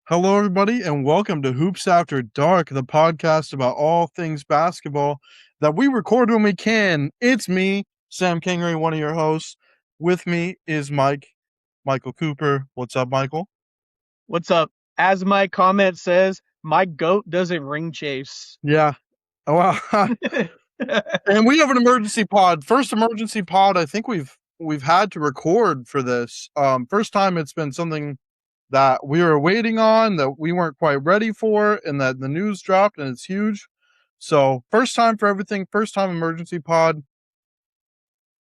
Hello, everybody, and welcome to Hoops After Dark, the podcast about all things basketball that we record when we can. It's me, Sam Kingery, one of your hosts. With me is Michael Cooper. What's up, Michael? What's up? As my comment says, my goat doesn't ring chase. Yeah. Wow. And we have an emergency pod. First emergency pod I think we've had to record for this. First time it's been something that we were waiting on, that we weren't quite ready for, and that the news dropped and it's huge. So, first time for everything, first time emergency pod.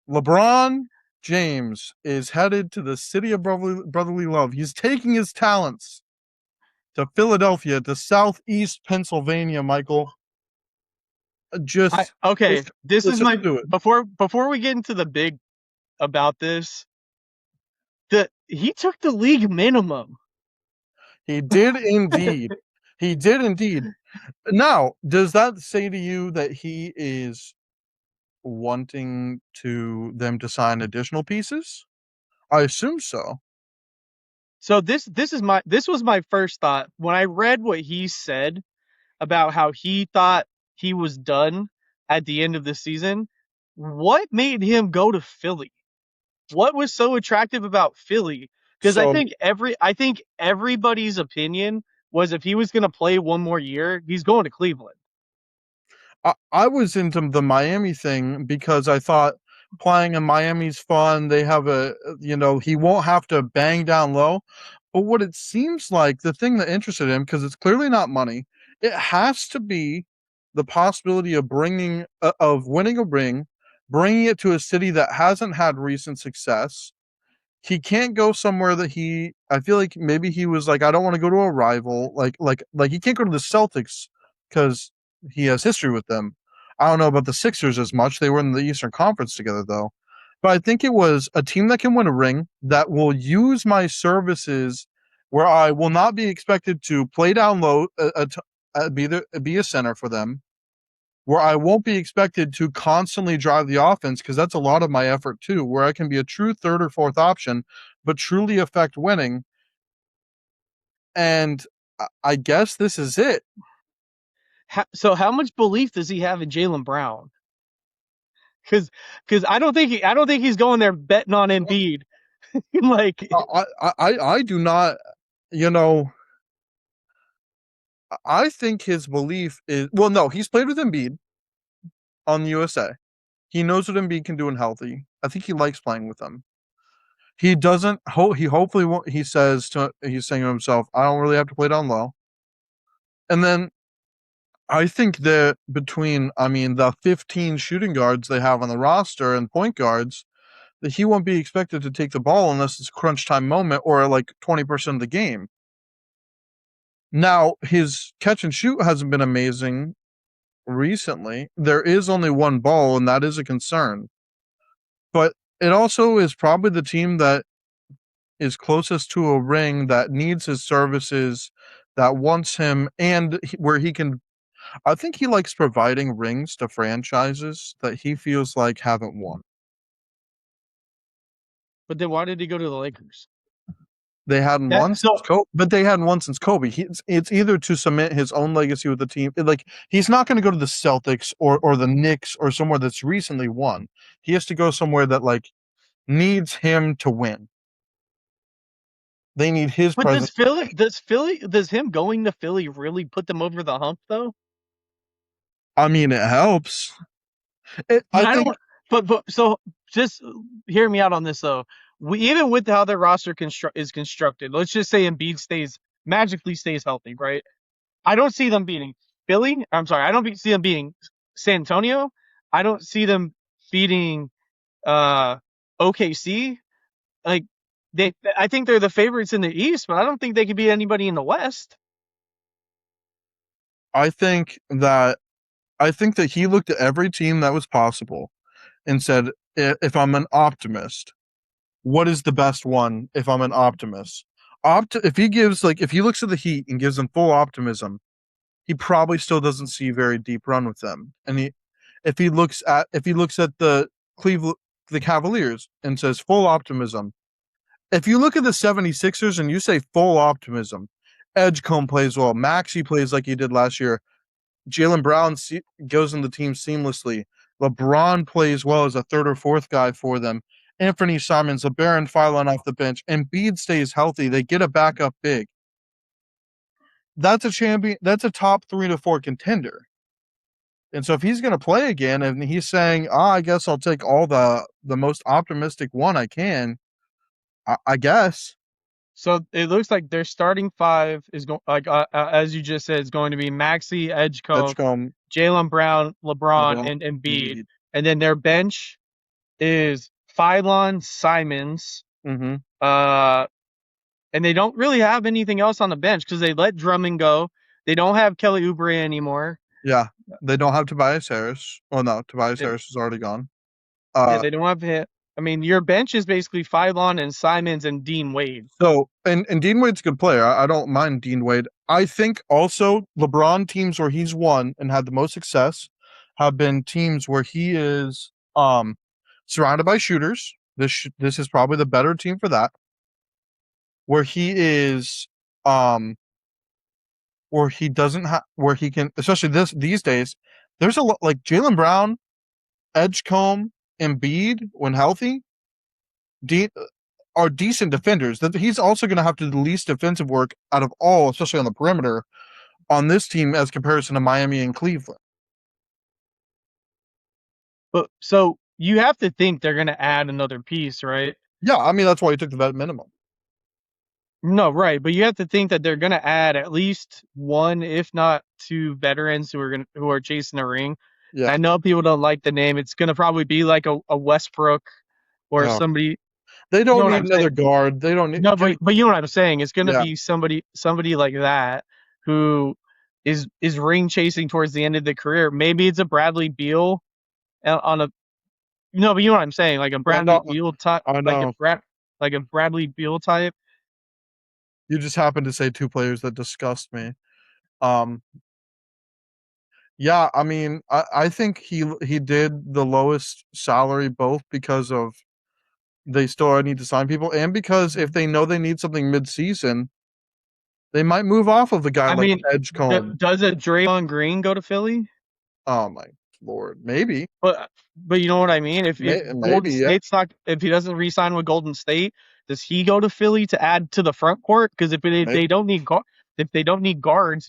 LeBron James is headed to the city of brotherly love. He's taking his talents to Philadelphia, to Southeast Pennsylvania, Michael. Just Okay, let's, this let's is just my do it. before we get into the big about this. He took the league minimum. He did indeed. He did indeed. Now, does that say to you that he is wanting them to sign additional pieces? I assume so. So this was my first thought when I read what he said about how he thought he was done at the end of the season. What made him go to Philly? What was so attractive about Philly? Because So I think everybody's opinion was if he was going to play one more year, he's going to Cleveland. I was into the Miami thing because I thought playing in Miami's fun. They have he won't have to bang down low. But what it seems like, the thing that interested him, because it's clearly not money, it has to be the possibility of winning a ring, bringing it to a city that hasn't had recent success. He can't go somewhere that I feel like maybe he was like, I don't want to go to a rival. Like he can't go to the Celtics because he has history with them. I don't know about the Sixers as much. They were in the Eastern Conference together though. But I think it was a team that can win a ring, that will use my services, where I will not be expected to play down low, be a center for them, where I won't be expected to constantly drive the offense, because that's a lot of my effort too, where I can be a true third or fourth option, but truly affect winning. And I guess this is it. So how much belief does he have in Jaylen Brown? Because I don't think he's going there betting on Embiid. Like I do not, you know, I think his belief is, well, no, he's played with Embiid on the USA. He knows what Embiid can do in healthy. I think he likes playing with them. He doesn't. He hopefully won't. He's saying to himself, "I don't really have to play down low." And then I think that between, the 15 shooting guards they have on the roster and point guards, that he won't be expected to take the ball unless it's a crunch time moment or like 20% of the game. Now, his catch and shoot hasn't been amazing recently. There is only one ball, and that is a concern. But it also is probably the team that is closest to a ring, that needs his services, that wants him, and where he can. I think he likes providing rings to franchises that he feels like haven't won. but then why did he go to the Lakers? They hadn't That won since so Kobe, but they hadn't won since Kobe. It's either to cement his own legacy with the team. Like, he's not going to go to the Celtics or the Knicks or somewhere that's recently won. He has to go somewhere that like needs him to win. They need his but presence. does him going to Philly really put them over the hump though? I mean, it helps. But I I think don't. But so just hear me out on this though. We even with how their roster is constructed, let's just say Embiid magically stays healthy, right? I don't see them beating Philly. I'm sorry, I don't see them beating San Antonio. I don't see them beating uh OKC. Like I think they're the favorites in the East, but I don't think they could beat anybody in the West. I think that I think that he looked at every team that was possible and said, if I'm an optimist, what is the best one if I'm an optimist? If he looks at the Heat and gives them full optimism, he probably still doesn't see a very deep run with them. And if he looks at Cleveland the Cavaliers and says full optimism, if you look at the 76ers and you say full optimism, Edgecombe plays well. Maxey plays like he did last year. Jaylen Brown goes in the team seamlessly. LeBron plays well as a third or fourth guy for them. Anthony Simons, a Baron Phylon off the bench. Embiid stays healthy. They get a backup big. That's a champion. That's a top 3 to 4 contender. And so if he's going to play again, and he's saying, I guess I'll take all the most optimistic one I can, I guess. So it looks like their starting five is going as you just said, is going to be Maxey, Edgecombe, Edgecombe, Jaylen Brown, LeBron, LeBron, and Embiid, Embiid. and then their bench is Phylon, Simons, Mm-hmm. and they don't really have anything else on the bench because they let Drummond go. They don't have Kelly Oubre anymore. Yeah, they don't have Tobias Harris. Oh no, Tobias They, Harris is already gone. yeah, Uh, they don't have him. I mean, your bench is basically Phylon and Simons and Dean Wade. so and Dean Wade's a good player. I don't mind Dean Wade. I think also LeBron teams where he's won and had the most success have been teams where he is surrounded by shooters. This is probably the better team for that. Where he is where he doesn't have where he can, especially these days. There's a lot like Jaylen Brown, Edgecombe, Embiid when healthy. Are decent defenders. That he's also going to have to do the least defensive work out of all, especially on the perimeter, on this team as comparison to Miami and Cleveland. But so you have to think they're going to add another piece, right? Yeah, I mean that's why he took the vet minimum. No, right, but you have to think that they're going to add at least one, if not two, veterans who are chasing a ring. Yeah, I know people don't like the name. It's going to probably be like a Westbrook or no, somebody. they You know don't what need I'm another saying? guard. They don't need. No, but you know what I'm saying. It's going to Yeah, be somebody like that who is ring chasing towards the end of the career. Maybe it's a Bradley Beal on a no, but you know what I'm saying, like a I Bradley know. Beal type, I know. like a Bradley Beal type. You just happened to say two players that disgust me. Um, yeah, I mean, I think he did the lowest salary both because of they still need to sign people and because if they know they need something mid-season, they might move off of a guy I like mean, Edgecombe. does a Draymond Green go to Philly? Oh my lord, maybe, But you know what I mean. If Golden maybe, yeah, State's not, if he doesn't re-sign with Golden State, does he go to Philly to add to the front court? Because maybe. if they don't need guards,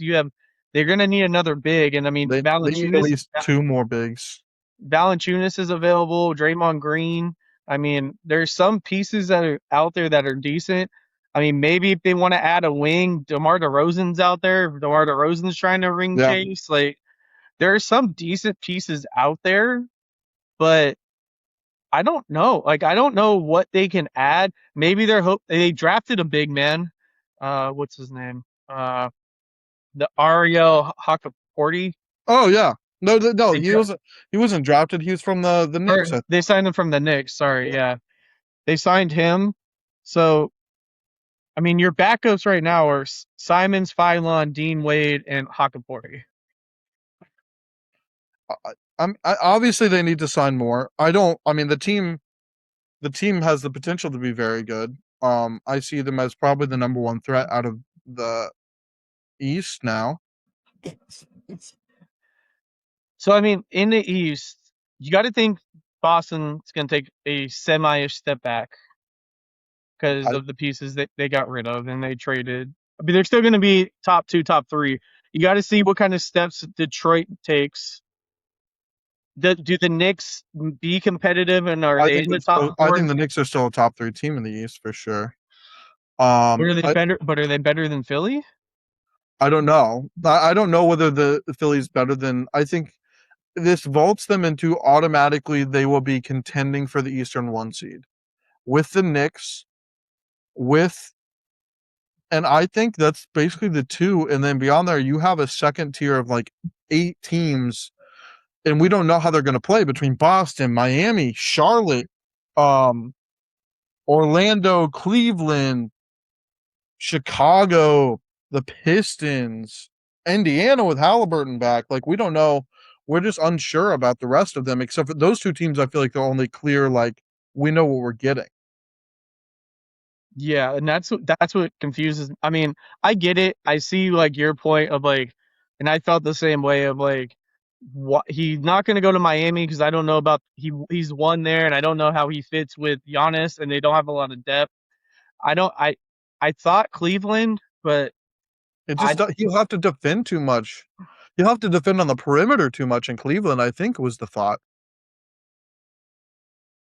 they're gonna need another big. And I mean, They need at least two more bigs. Valanciunas is available. Draymond Green. I mean, there's some pieces that are out there that are decent. I mean, maybe if they want to add a wing, DeMar DeRozan's out there. If DeMar DeRozan's trying to ring Yeah, chase. Like, there are some decent pieces out there, but I don't know. Like, I don't know what they can add. Maybe they drafted a big man. What's his name? The Ariel Hakaporti. oh yeah, no, They dra- he wasn't drafted. He was from the or Knicks. they signed him from the Knicks. Sorry, yeah, they signed him. So I mean, your backups right now are Simons, Phylon, Dean Wade, and Hakaporti. Obviously they need to sign more. I don't. I mean the team has the potential to be very good. I see them as probably the number one threat out of the East now. So I mean, in the East, you got to think Boston's going to take a semi-ish step back because I, of the pieces that they got rid of and they traded. I mean, they're still going to be top two, top three. You got to see what kind of steps Detroit takes. Do the Knicks be competitive and are they in the top I four? think the Knicks are still a top 3 team in the East for sure. But are they I better? But are they better than Philly? I don't know. I don't know whether the Phillies better than. I think this vaults them into automatically they will be contending for the Eastern 1 seed with the Knicks with and I think that's basically the two and then beyond there you have a second tier of like 8 teams and we don't know how they're going to play between Boston, Miami, Charlotte, um Orlando, Cleveland, Chicago, the Pistons, Indiana with Halliburton back. Like we don't know. We're just unsure about the rest of them, except for those two teams. I feel like they're only clear. Like we know what we're getting. Yeah, and that's what confuses. I mean, I get it. I see like your point of like, and I felt the same way of like, what he's not going to go to Miami because I don't know about he's won there, and I don't know how he fits with Giannis, and they don't have a lot of depth. I don't. I thought Cleveland, but It I just he'll have to defend too much. He'll have to defend on the perimeter too much in Cleveland, I think was the thought.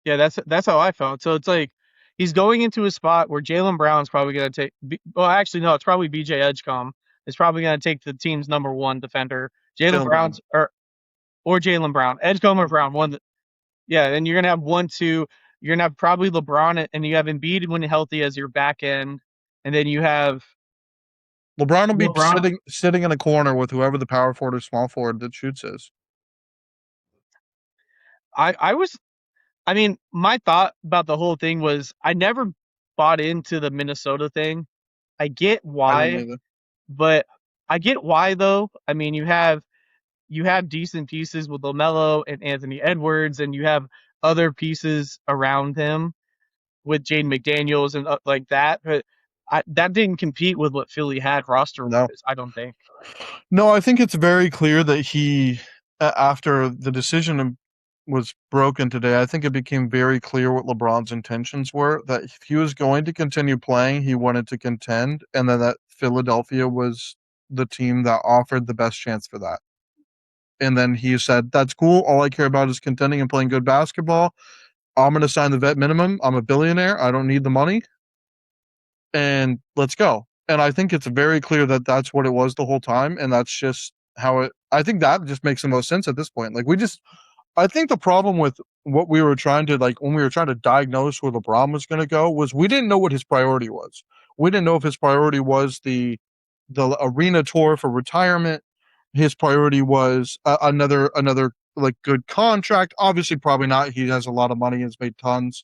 yeah, that's how I felt. So it's like he's going into a spot where Jaylen Brown's probably going to take. Well, actually, no, it's probably BJ Edgecombe. It's probably going to take the team's number one defender. Jaylen Jaylen Brown. Brown's or Jaylen Brown, Edgecombe or Brown. Yeah, and you're gonna have 1, 2. You're gonna have probably LeBron and you have Embiid when healthy as your back end, and then you have LeBron will be LeBron. sitting in a corner with whoever the power forward or small forward that shoots is. I was. I mean, my thought about the whole thing was I never bought into the Minnesota thing. I get I didn't why, either. but I get why though. I mean, you have decent pieces with LaMelo and Anthony Edwards, and you have other pieces around him with Jaden McDaniels and like that, but that didn't compete with what Philly had roster No. wise. I don't think. No, I think it's very clear that he, after the decision was broken today, I think it became very clear what LeBron's intentions were. That if he was going to continue playing, he wanted to contend, and then that Philadelphia was the team that offered the best chance for that. And then he said, "That's cool. All I care about is contending and playing good basketball. I'm going to sign the vet minimum. I'm a billionaire. I don't need the money, and let's go." And I think it's very clear that that's what it was the whole time, and that's just how it. I think that just makes the most sense at this point. Like we just, I think the problem with what we were trying to like when we were trying to diagnose where LeBron was going to go was we didn't know what his priority was. We didn't know if his priority was the arena tour for retirement. His priority was another like good contract. Obviously, probably not. He has a lot of money. Has made tons.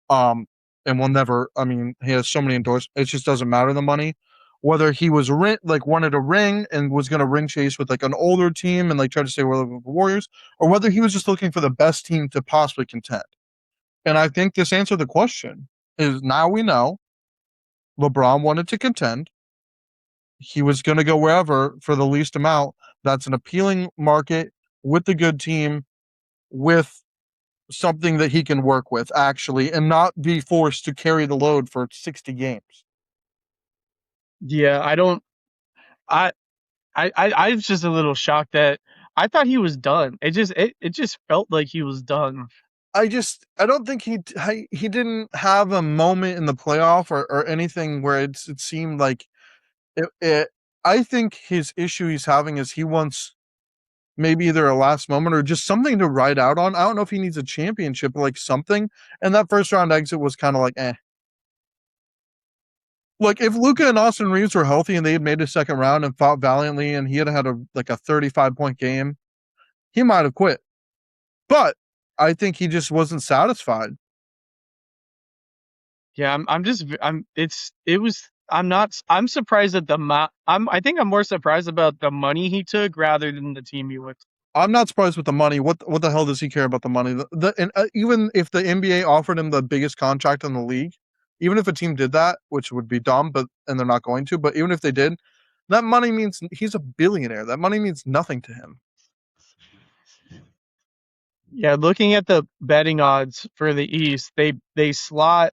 Um, and will never. I mean, he has so many endorsements. It just doesn't matter the money. Whether he was like wanted a ring and was going to ring chase with like an older team and like try to stay with the Warriors, or whether he was just looking for the best team to possibly contend. And I think this answered the question is now we know LeBron wanted to contend. He was going to go wherever for the least amount. That's an appealing market with a good team, with something that he can work with actually, and not be forced to carry the load for 60 games. Yeah, I don't. I I was just a little shocked that I thought he was done. It just felt like he was done. I don't think he didn't have a moment in the playoff or anything where it seemed like it. I think his issue he's having is he wants maybe either a last moment or just something to ride out on. I don't know if he needs a championship, like something. And that first round exit was kind of like, eh. Like if Luka and Austin Reeves were healthy and they had made a second round and fought valiantly and he had a 35-point game, he might have quit. But I think he just wasn't satisfied. Yeah, I'm just I'm it's it was I'm not I'm surprised at the I think I'm more surprised about the money he took rather than the team he went to. I'm not surprised with the money. What the hell does he care about the money? And even if the NBA offered him the biggest contract in the league, even if a team did that, which would be dumb, but and they're not going to, but even if they did, that money means he's a billionaire. That money means nothing to him. Yeah, looking at the betting odds for the East, they slot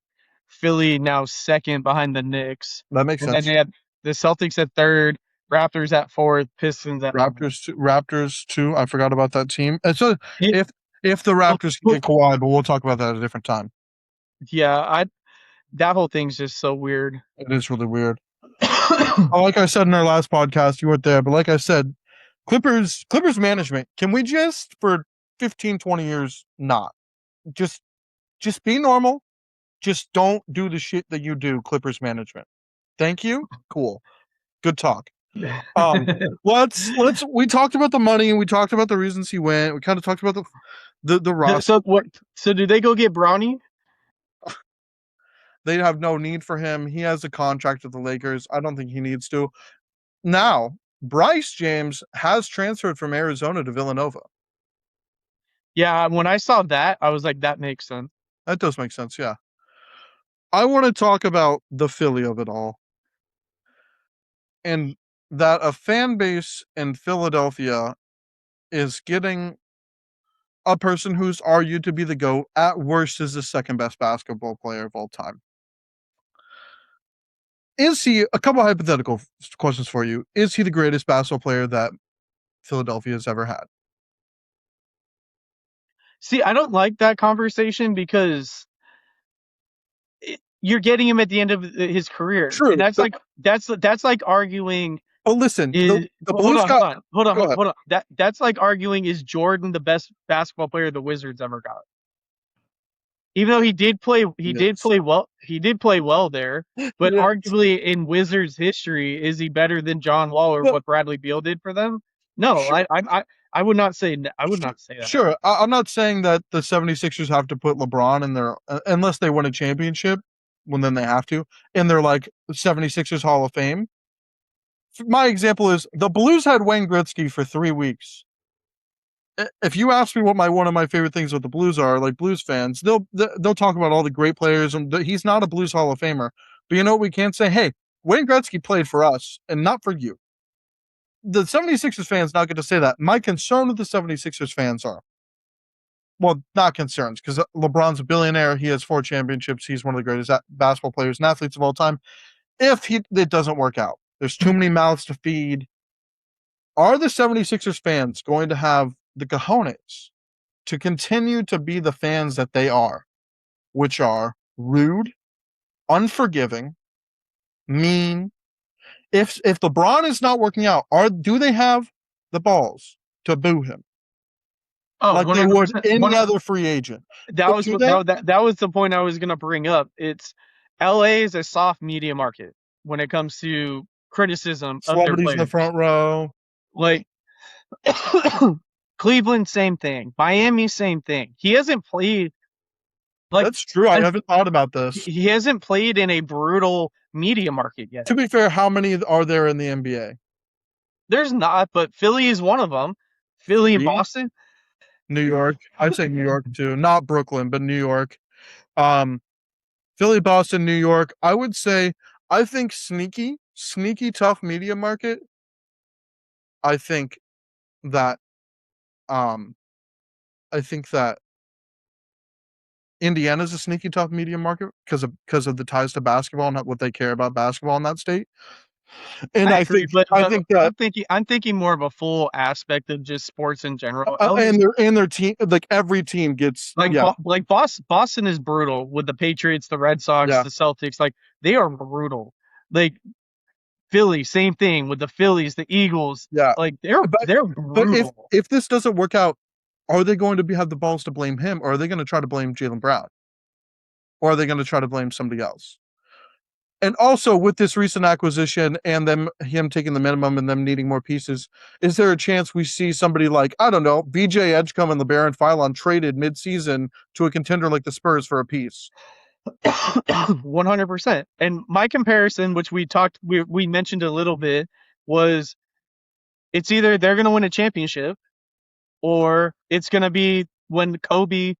Philly now second behind the Knicks, That makes and then sense. they have the Celtics at third, Raptors at fourth, Pistons at one. Raptors too. I forgot about that team. And so It, if the but- Raptors can but- get Kawhi, but we'll talk about that at a different time. yeah, I that whole thing's just so weird. It is really weird. Like I said in our last podcast, you weren't there, but like I said, Clippers management, can we just for 15, 20 years not just just be normal, just don't do the shit that you do, Clippers management. Thank you. Cool. Good talk. Um let's we talked about the money and we talked about the reasons he went. We kind of talked about the roster. So what? So do they go get Bronny? They have no need for him. He has a contract with the Lakers. I don't think he needs to. Now, Bryce James has transferred from Arizona to Villanova. Yeah, when I saw that, I was like, that makes sense. That does make sense, yeah. I want to talk about the Philly of it all, and that a fan base in Philadelphia is getting a person who's argued to be the GOAT, at worst is the second best basketball player of all time. Is he, a couple hypothetical questions for you, is he the greatest basketball player that Philadelphia has ever had? See, I don't like that conversation because you're getting him at the end of his career, True, and that's like arguing but listen, is the hold Blues on, hold got. on, hold on, Go ahead. hold on. That's like arguing is Jordan the best basketball player the Wizards ever got? Even though Yes. he did play well there, but Yes. arguably in Wizards history, is he better than John Wall or But what Bradley Beal did for them? No, sure, I would not say I would sure, not say that. sure. I'm not saying that the 76ers have to put LeBron in their, unless they win a championship, when then they have to, in their like 76ers Hall of Fame. My example is the Blues had Wayne Gretzky for 3 weeks. If you ask me what one of my favorite things with the Blues are, like Blues fans, they'll talk about all the great players, and he's not a Blues Hall of Famer. But you know what we can't say? Hey, Wayne Gretzky played for us and not for you. The 76ers fans not get to say that. My concern with the 76ers fans are, well, not concerns, because LeBron's a billionaire. He has 4 championships. He's one of the greatest basketball players and athletes of all time. If it doesn't work out, there's too many mouths to feed. Are the 76ers fans going to have the cojones to continue to be the fans that they are, which are rude, unforgiving, mean? If LeBron is not working out, do they have the balls to boo him Oh, like they would 100%. any other free agent? That Or was do what they? that was the point I was gonna bring up. It's LA is a soft media market when it comes to criticism of their Celebrities in the players. front row. Like Cleveland, same thing. Miami, same thing. He hasn't played like That's true. I haven't thought about this. he hasn't played in a brutal media market yet. To be fair, how many are there in the NBA? There's not, but Philly is one of them. Philly and Three? Boston. New York. I'd say New York too. Not Brooklyn, but New York. Um, Philly, Boston, New York. I would say I think sneaky tough media market. I think that um I think that Indiana's a sneaky tough media market because of the ties to basketball and what they care about basketball in that state. And I I agree, think but I think that I'm thinking more of a full aspect of just sports in general. LA's and their team, like every team gets, like yeah, Boston is brutal with the Patriots, the Red Sox, yeah, the Celtics. Like they are brutal. Like Philly, same thing with the Phillies, the Eagles. yeah. Like But they're but if brutal. if this doesn't work out, are they going to have the balls to blame him, or are they going to try to blame Jaylen Brown, or are they going to try to blame somebody else? And also with this recent acquisition and him taking the minimum and them needing more pieces, is there a chance we see somebody like, I don't know, BJ Edgecombe and LeBaron Philon traded midseason to a contender like the Spurs for a piece? 100%. And my comparison, which we mentioned a little bit, was it's either they're going to win a championship or it's going to be when Kobe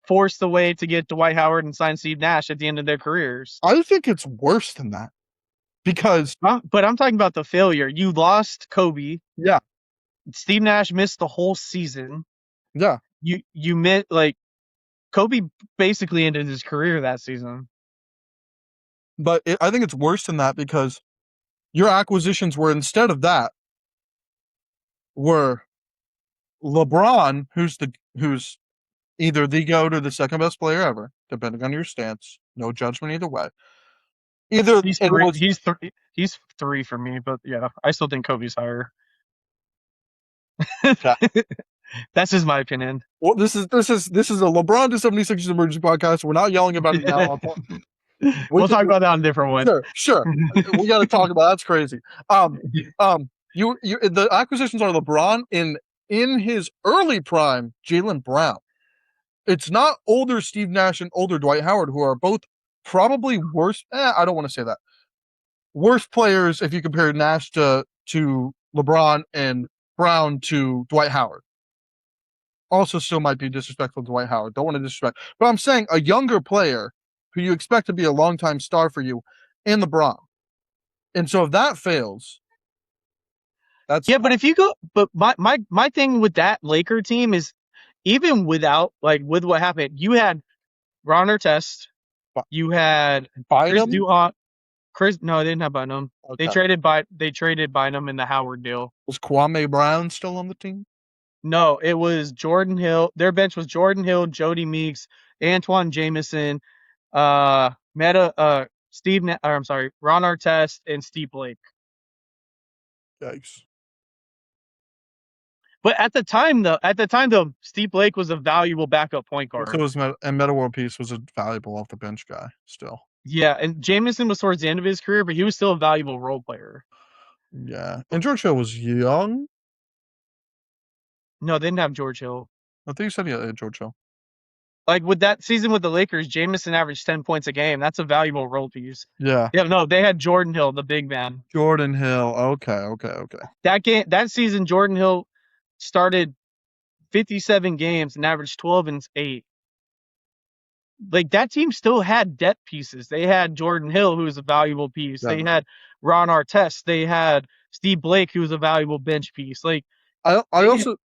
forced the way to get Dwight Howard and sign Steve Nash at the end of their careers. I think it's worse than that because But I'm talking about the failure. You lost Kobe. yeah, Steve Nash missed the whole season. yeah, You met like Kobe basically ended his career that season. but I think it's worse than that because your acquisitions were, instead of that, were LeBron, who's either the GOAT or the second best player ever, depending on your stance. No judgment either way. Either He's it three. was He's three for me, but yeah, I still think Kobe's higher. okay. That's just my opinion. Well, this is a LeBron to 76ers emergency podcast. We're not yelling about it now. We We'll can, talk about that on a different one. sure. We got to talk about that's crazy. The acquisitions are LeBron in his early prime, Jaylen Brown. It's not older Steve Nash and older Dwight Howard, who are both probably worse. I don't want to say that. Worse players if you compare Nash to LeBron and Brown to Dwight Howard. Also, still might be disrespectful to Dwight Howard. Don't want to disrespect, but I'm saying a younger player who you expect to be a longtime star for you, and LeBron. And so if that fails, that's Yeah, but if you go, but my thing with that Laker team is even without like with what happened, you had Ron Artest, you had Chris Bynum. Duhon, Chris. No, they didn't have Bynum. Okay. They traded Bynum in the Howard deal. Was Kwame Brown still on the team? No, it was Jordan Hill. Their bench was Jordan Hill, Jody Meeks, Antoine Jameson, I'm sorry, Ron Artest and Steve Blake. Yikes. But at the time though, Steve Blake was a valuable backup point guard. So was Meta World Peace was a valuable off the bench guy still. Yeah, and Jameson was towards the end of his career, but he was still a valuable role player. Yeah. And George Hill was young. No, they didn't have George Hill. I think you said he had George Hill. Like with that season with the Lakers, Jameson averaged 10 points a game. That's a valuable role piece. Yeah. Yeah, no, they had Jordan Hill, the big man. Jordan Hill. Okay. That season, Jordan Hill started 57 games and averaged 12 and 8. Like that team still had depth pieces. They had Jordan Hill, who was a valuable piece. Yeah. They had Ron Artest. They had Steve Blake, who was a valuable bench piece. Like I also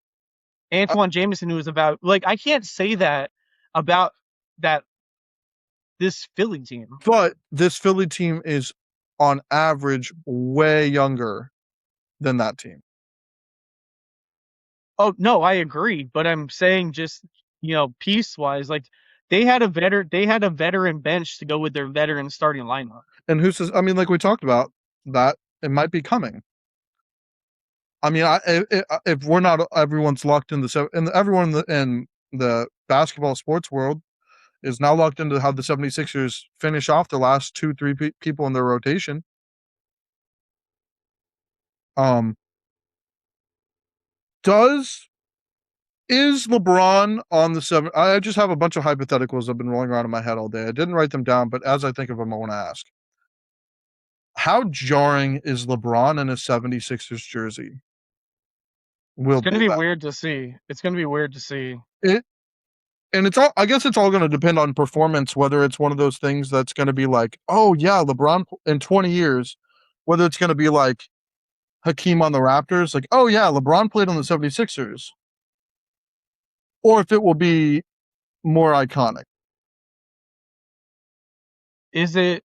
Antoine Jameson, who was about like I can't say that about that this Philly team. but this Philly team is on average way younger than that team. Oh no, I agree, but I'm saying just piece wise, like they had a veteran bench to go with their veteran starting lineup. And who says? I mean, like we talked about, that it might be coming. I mean, if we're not everyone's locked in and everyone in the basketball sports world is now locked into how the 76ers finish off the last 2-3 people in their rotation. Is LeBron on the 7? I just have a bunch of hypotheticals that have been rolling around in my head all day. I didn't write them down, but as I think of them, I want to ask. How jarring is LeBron in a 76ers jersey? It's going to be weird to see. It's going to be weird to see. And it's all, I guess it's all going to depend on performance, whether it's one of those things that's going to be like, oh yeah, LeBron in 20 years, whether it's going to be like Hakeem on the Raptors, like, oh yeah, LeBron played on the 76ers, or if it will be more iconic. Is it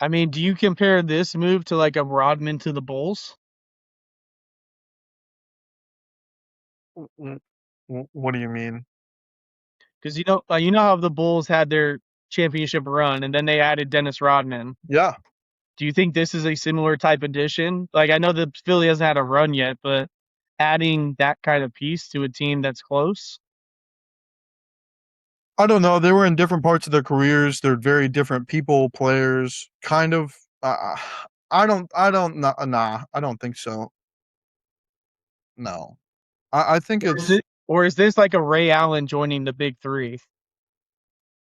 I mean, do you compare this move to like a Rodman to the Bulls? What do you mean? Because you know how the Bulls had their championship run and then they added Dennis Rodman. Yeah. Do you think this is a similar type addition? Like I know the Philly hasn't had a run yet, but adding that kind of piece to a team that's close. I don't know. They were in different parts of their careers. They're very different people, players, kind of. I don't, nah, I don't think so. No. I think Or is this like a Ray Allen joining the big three?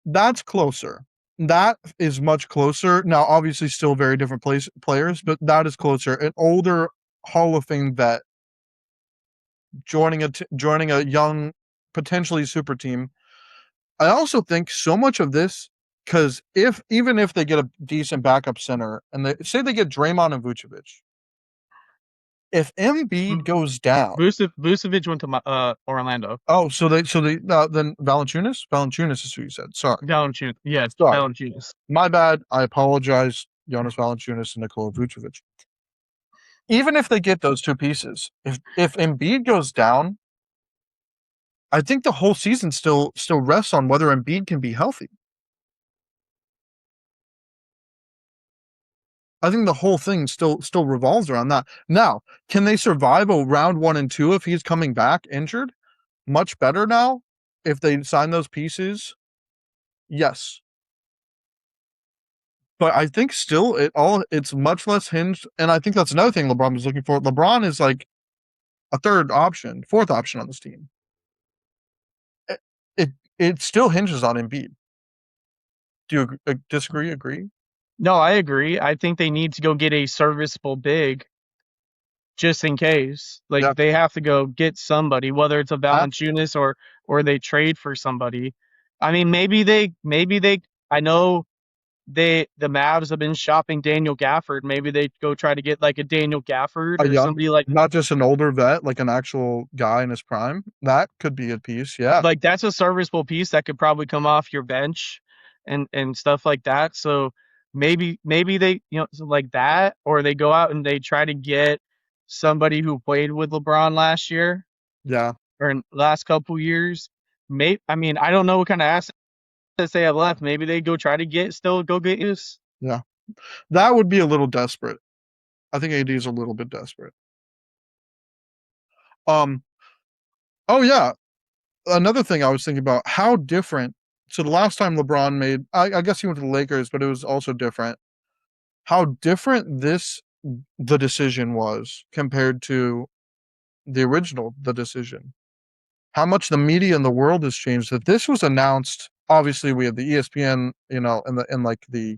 That's closer. That is much closer. Now, obviously, still very different players, but that is closer. An older Hall of Fame vet joining a young, potentially super team. I also think so much of this, because even if they get a decent backup center and they say they get Draymond and Vucevic, if Embiid goes down, Vucevic went to Orlando. Oh, so they then Valanciunas is who you said. Sorry, Valanciunas. Yeah, sorry. Valanciunas. My bad. I apologize. Jonas Valanciunas and Nikola Vucevic. Even if they get those two pieces, if Embiid goes down, I think the whole season still rests on whether Embiid can be healthy. I think the whole thing still revolves around that. Now, can they survive a round 1 and 2 if he's coming back injured? Much better now if they sign those pieces. Yes. But I think still it's much less hinged, and I think that's another thing LeBron was looking for. LeBron is like a fourth option on this team. It still hinges on Embiid. Do you disagree? Agree? No, I agree. I think they need to go get a serviceable big just in case. Like they have to go get somebody, whether it's a Valanciunas or they trade for somebody. I mean, maybe they. I know the Mavs have been shopping Daniel Gafford. Maybe they go try to get like a Daniel Gafford A or young, somebody like not just an older vet, like an actual guy in his prime. That could be a piece. Yeah, that's a serviceable piece that could probably come off your bench and stuff like that. So maybe they so like that, or they go out and they try to get somebody who played with LeBron last year yeah, or in last couple years. I mean, I don't know what kind of assets they have left. Maybe they go get use. yeah. That would be a little desperate. I think AD is a little bit desperate. Um. Oh yeah. Another thing I was thinking about, how different. So the last time LeBron made, I guess he went to the Lakers, but it was also different. How different the decision was compared to the original, the decision. How much the media in the world has changed. That this was announced. Obviously, we had the ESPN, and like the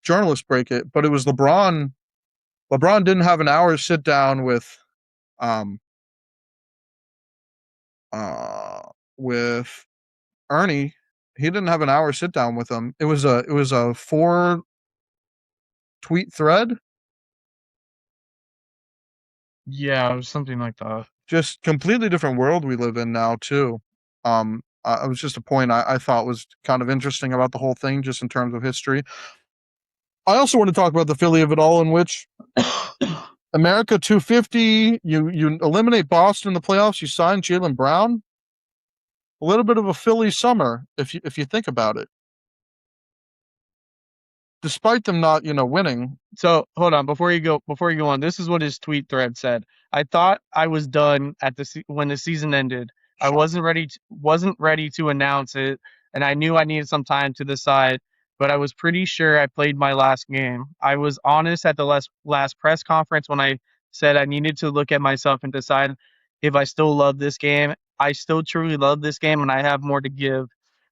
journalists break it, but it was LeBron. LeBron didn't have an hour sit down um uh with Ernie. He didn't have an hour sit down with him. It was a 4 tweet thread. Yeah, it was something like that. Just completely different world we live in now too. It was just a point I thought was kind of interesting about the whole thing, just in terms of history. I also want to talk about the Philly of it all, in which America 250, you eliminate Boston in the playoffs, you sign Jaylen Brown. A little bit of a Philly summer, if you think about it. Despite them not, winning. So hold on before you go on. This is what his tweet thread said. I thought I was done when the season ended. I Shock. wasn't ready to announce it, and I knew I needed some time to decide. But I was pretty sure I played my last game. I was honest at the last press conference when I said I needed to look at myself and decide if I still love this game. I still truly love this game, and I have more to give.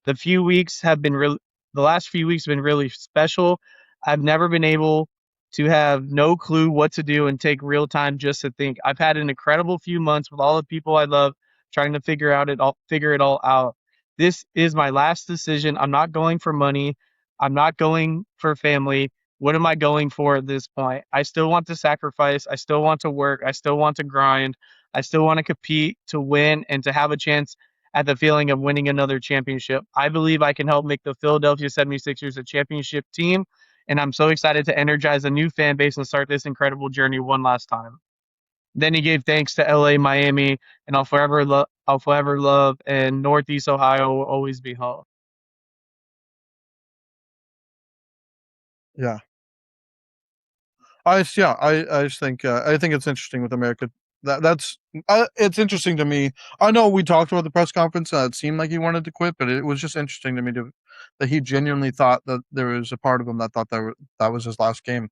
The few weeks have been real. The last few weeks have been really special. I've never been able to have no clue what to do and take real time just to think. I've had an incredible few months with all the people I love trying to figure it all out. This is my last decision. I'm not going for money. I'm not going for family. What am I going for at this point? I still want to sacrifice. I still want to work. I still want to grind. I still want to compete to win and to have a chance at the feeling of winning another championship. I believe I can help make the Philadelphia 76ers a championship team, and I'm so excited to energize a new fan base and start this incredible journey one last time. Then he gave thanks to LA, Miami, and I'll forever love, and Northeast Ohio will always be home. Yeah. I just think I think it's interesting with America. That's it's interesting to me. I know we talked about the press conference. It seemed like he wanted to quit, but it was just interesting to me that he genuinely thought that there was a part of him that thought that was his last game.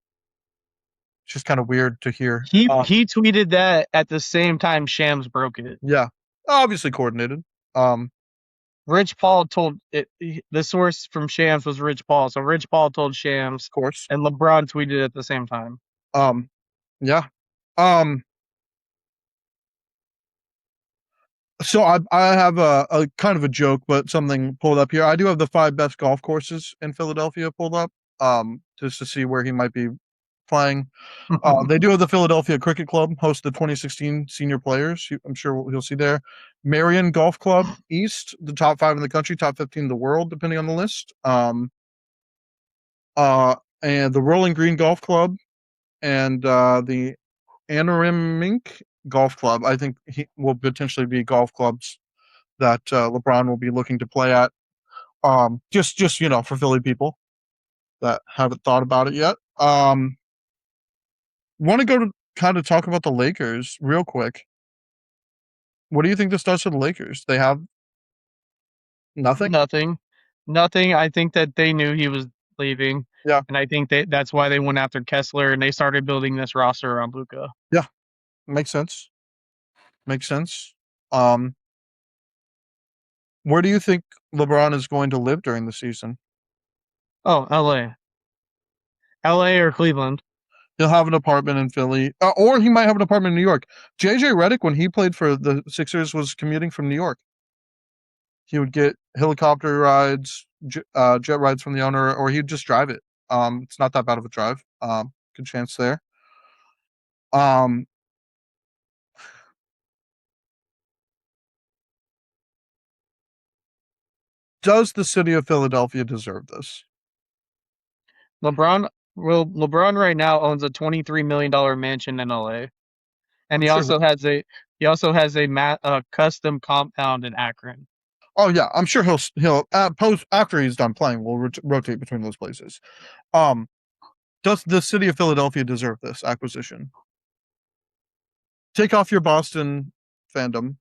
It's just kind of weird to hear. He tweeted that at the same time Shams broke it. Yeah, obviously coordinated. Um, Rich Paul told it. The source from Shams was Rich Paul, so Rich Paul told Shams, of course. and LeBron tweeted at the same time. Um, yeah. Um, So I have a kind of a joke, but something pulled up here. I do have the 5 best golf courses in Philadelphia pulled up, just to see where he might be playing. They do have the Philadelphia Cricket Club host the 2016 Senior Players. I'm sure you'll see there. Marion Golf Club East, the top 5 in the country, top 15 in the world, depending on the list. And the Rolling Green Golf Club and the Anoramink Golf Club. I think he will potentially be golf clubs that LeBron will be looking to play at. Just for Philly people that haven't thought about it yet. Want to go to kind of talk about the Lakers real quick. What do you think this does for the Lakers? They have nothing. Nothing. Nothing. I think that they knew he was leaving. Yeah, And I think that's why they went after Kessler and they started building this roster around Luka. yeah, makes sense. Makes sense. Um, where do you think LeBron is going to live during the season? Oh, LA. LA or Cleveland. He'll have an apartment in Philly, or he might have an apartment in New York. JJ Redick, when he played for the Sixers, was commuting from New York. He would get helicopter rides, jet rides from the owner, or he'd just drive it. It's not that bad of a drive. Good chance there. Um, does the city of Philadelphia deserve this? LeBron right now owns a $23 million mansion in LA, and I'm he sure. also has a custom compound in Akron. Oh yeah, I'm sure he'll post after he's done playing. We'll rotate between those places. Um, does the city of Philadelphia deserve this acquisition? Take off your Boston fandom.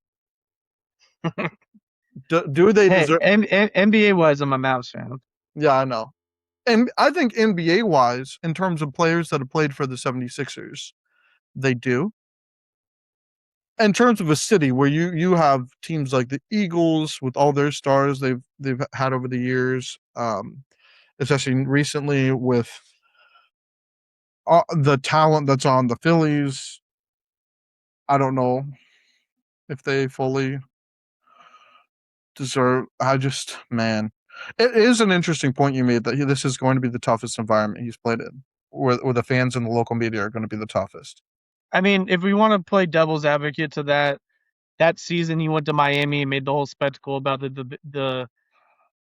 Do they Hey, deserve? NBA wise, I'm a Mavs fan. Yeah, I know. And I think NBA wise, in terms of players that have played for the 76ers, they do. In terms of a city where you have teams like the Eagles with all their stars they've had over the years, especially recently with the talent that's on the Phillies. I don't know if they fully deserve. I just man, it is an interesting point you made that this is going to be the toughest environment he's played in, where the fans and the local media are going to be the toughest. I mean, if we want to play devil's advocate to that season, he went to Miami and made the whole spectacle about the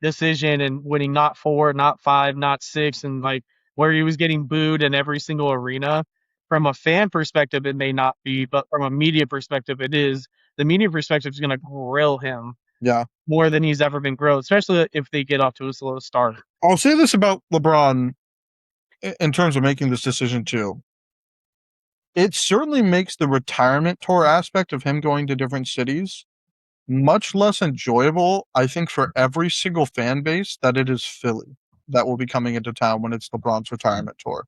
decision and winning not 4, not 5, not 6, and like where he was getting booed in every single arena. From a fan perspective, it may not be, but from a media perspective, it is. The media perspective is going to grill him Yeah, more than he's ever been grilled, especially if they get off to a slow start. I'll say this about LeBron in terms of making this decision too. It certainly makes the retirement tour aspect of him going to different cities much less enjoyable, I think, for every single fan base that it is Philly that will be coming into town when it's LeBron's retirement tour.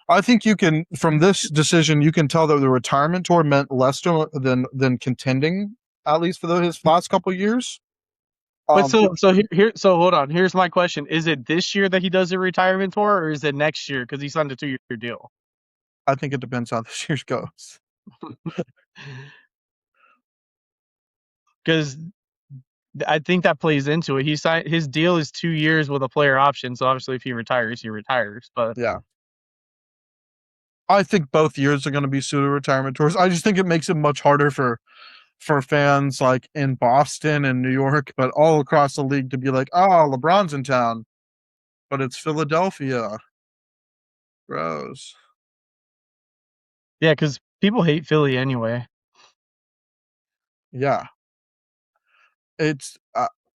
I think you can, from this decision, you can tell that the retirement tour meant less to than contending, at least for his last couple years. But Um, so hold on. Here's my question: is it this year that he does a retirement tour, or is it next year because he signed a 2-year deal? I think it depends how this year goes. Because I think that plays into it. He signed his deal is 2 years with a player option. So obviously, if he retires, he retires. But Yeah. I think both years are going to be pseudo retirement tours. I just think it makes it much harder for fans like in Boston and New York, but all across the league to be like, oh, LeBron's in town, but it's Philadelphia. Gross. yeah, because people hate Philly anyway. Yeah, it's.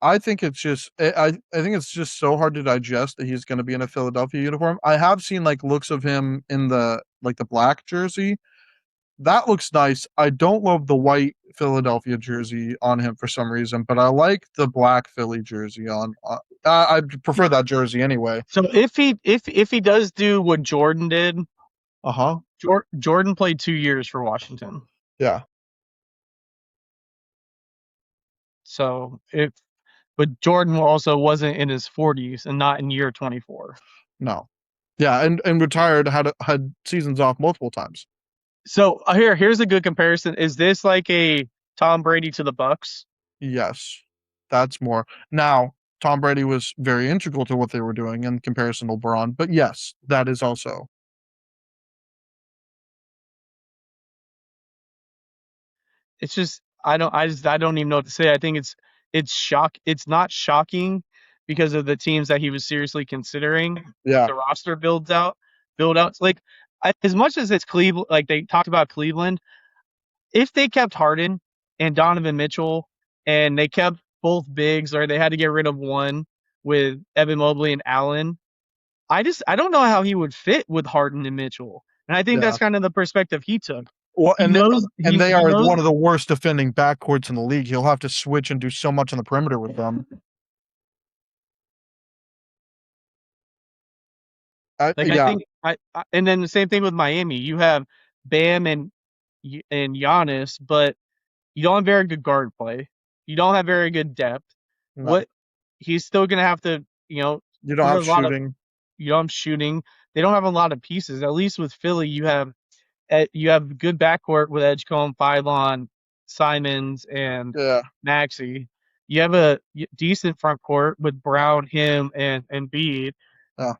I think it's just. I think it's just so hard to digest that he's going to be in a Philadelphia uniform. I have seen like looks of him in the black jersey. That looks nice. I don't love the white Philadelphia jersey on him for some reason, but I like the black Philly jersey on. I prefer that jersey anyway. So if he does do what Jordan did, Uh huh. Jordan played 2 years for Washington. Yeah. So if but Jordan also wasn't in his 40s and not in year 24. No. Yeah, and retired had seasons off multiple times. So here's a good comparison. Is this like a Tom Brady to the Bucks? Yes, that's more. Now, Tom Brady was very integral to what they were doing in comparison to LeBron, but yes, that is also. It's just I don't even know what to say. I think it's not shocking because of the teams that he was seriously considering with Yeah, the roster build outs. Like as much as it's Cleveland, like they talked about Cleveland, if they kept Harden and Donovan Mitchell and they kept both bigs or they had to get rid of one with Evan Mobley and Allen, I don't know how he would fit with Harden and Mitchell. And I think yeah. that's kind of the perspective he took. Well, He knows and they he are knows one of the worst defending backcourts in the league. He'll have to switch and do so much on the perimeter with them. like I Yeah, think and then the same thing with Miami. You have Bam and Giannis, but you don't have very good guard play. You don't have very good depth. no, What he's still gonna have to, you don't put a have lot of shooting. shooting. They don't have a lot of pieces. At least with Philly, you have good backcourt with Edgecombe, Pylon, Simons, and Yeah, Maxey. You have a decent front court with Brown, him, and Embiid. Yeah.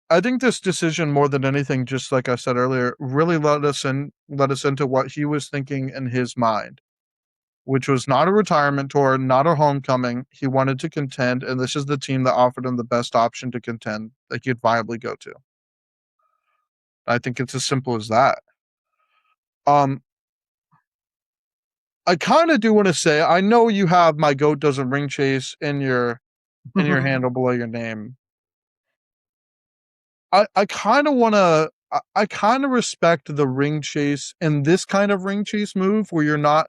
I think this decision more than anything, just like I said earlier, really let us into what he was thinking in his mind, which was not a retirement tour, not a homecoming. He wanted to contend, and this is the team that offered him the best option to contend that he could viably go to. I think it's as simple as that. Um, I kind of do want to say, I know you have my goat doesn't ring chase in your handle below your name. I kind of want to. I kind of respect the ring chase and this kind of ring chase move where you're not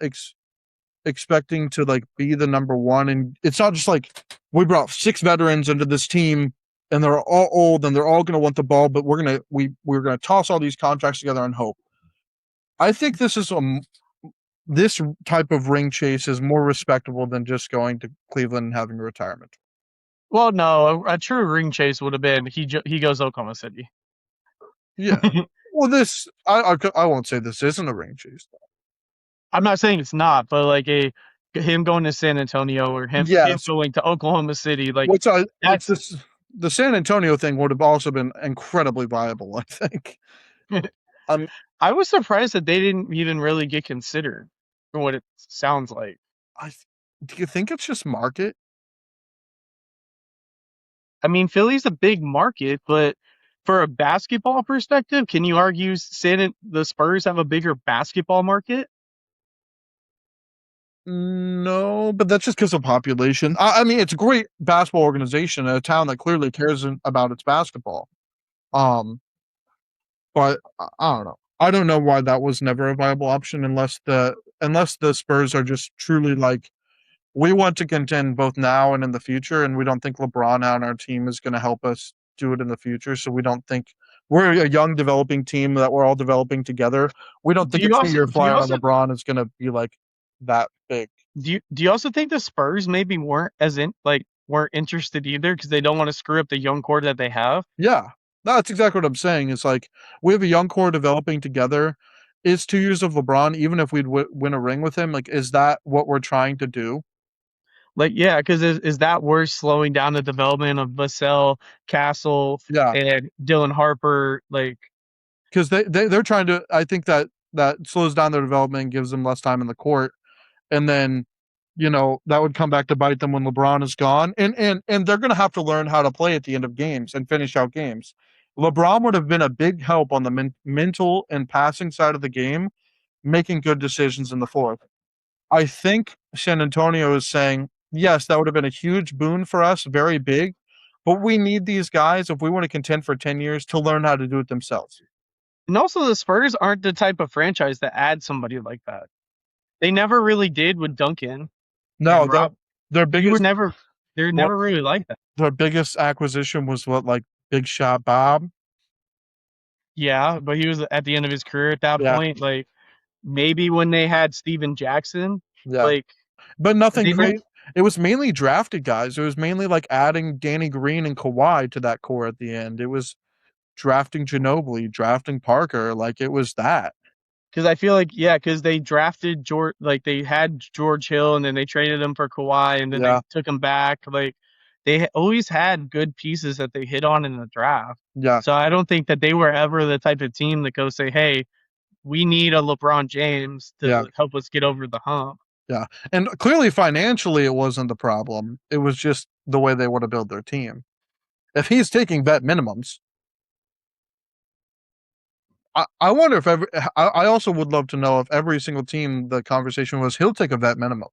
expecting to like be the number one, and it's not just like we brought 6 veterans into this team and they're all old and they're all going to want the ball, but we're gonna toss all these contracts together and hope. I think this type of ring chase is more respectable than just going to Cleveland and having a retirement. Well, no, a true ring chase would have been he goes Oklahoma City. Yeah. Well, I won't say this isn't a ring chase. I'm not saying it's not, but like him going to San Antonio or him Yes. going to Oklahoma City, like It's this, the San Antonio thing would have also been incredibly viable, I think. I was surprised that they didn't even really get considered for what it sounds like. Do you think it's just market? I mean, Philly's a big market, but for a basketball perspective, can you argue the Spurs have a bigger basketball market? No, but that's just because of population. I mean, it's a great basketball organization, a town that clearly cares about its basketball. But I don't know. I don't know why that was never a viable option unless the Spurs are just truly like, we want to contend both now and in the future, and we don't think LeBron on our team is going to help us do it in the future. So we don't think we're a young developing team that we're all developing together. We don't think a 2-year flyer on LeBron is going to be like that big. Do you also think the Spurs maybe weren't interested either because they don't want to screw up the young core that they have? Yeah, that's exactly what I'm saying. It's like we have a young core developing together. Is 2 years of LeBron, even if we'd win a ring with him, like, is that what we're trying to do? Like, yeah, because is that worth slowing down the development of Vassell, Castle, and Dylan Harper? Like, because they're trying to. I think that slows down their development and gives them less time in the court, and then that would come back to bite them when LeBron is gone, and they're going to have to learn how to play at the end of games and finish out games. LeBron would have been a big help on the mental and passing side of the game, making good decisions in the fourth. I think San Antonio is saying, yes, that would have been a huge boon for us, very big, but we need these guys, if we want to contend for 10 years, to learn how to do it themselves. And also the Spurs aren't the type of franchise that adds somebody like that. They never really did with Duncan. No, their biggest they're never really like that. Their biggest acquisition was Big Shot Bob? Yeah, but he was at the end of his career at that point. Like, maybe when they had Steven Jackson. Yeah. But nothing great. It was mainly drafted guys. It was mainly like adding Danny Green and Kawhi to that core at the end. It was drafting Ginobili, drafting Parker. Like, it was that. Because I feel like, because they drafted George, like they had George Hill, and then they traded him for Kawhi, and then they took him back. Like, they always had good pieces that they hit on in the draft. Yeah. So I don't think that they were ever the type of team that goes say, "Hey, we need a LeBron James to help us get over the hump." Yeah, and clearly financially it wasn't the problem. It was just the way they want to build their team. If he's taking vet minimums, I wonder if I also would love to know if every single team the conversation was he'll take a vet minimum.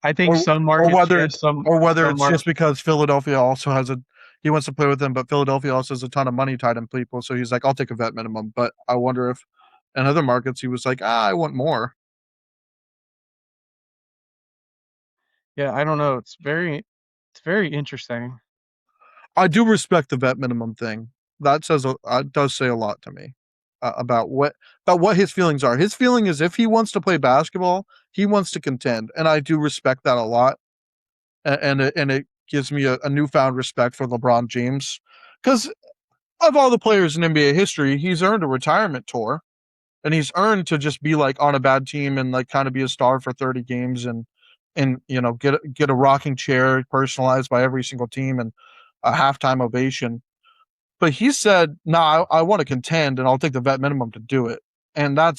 I think some markets, or whether it's just because Philadelphia also he wants to play with them, but Philadelphia also has a ton of money tied in people, so he's like, I'll take a vet minimum. But I wonder if in other markets he was like, I want more. Yeah, I don't know. It's very interesting. I do respect the vet minimum thing. That does say a lot to me about what his feelings are. His feeling is if he wants to play basketball, he wants to contend, and I do respect that a lot. And it gives me a newfound respect for LeBron James, because of all the players in NBA history, he's earned a retirement tour, and he's earned to just be like on a bad team and like kind of be a star for 30 games and you know get a rocking chair personalized by every single team and a halftime ovation. But he said, "Nah, I want to contend, and I'll take the vet minimum to do it." And that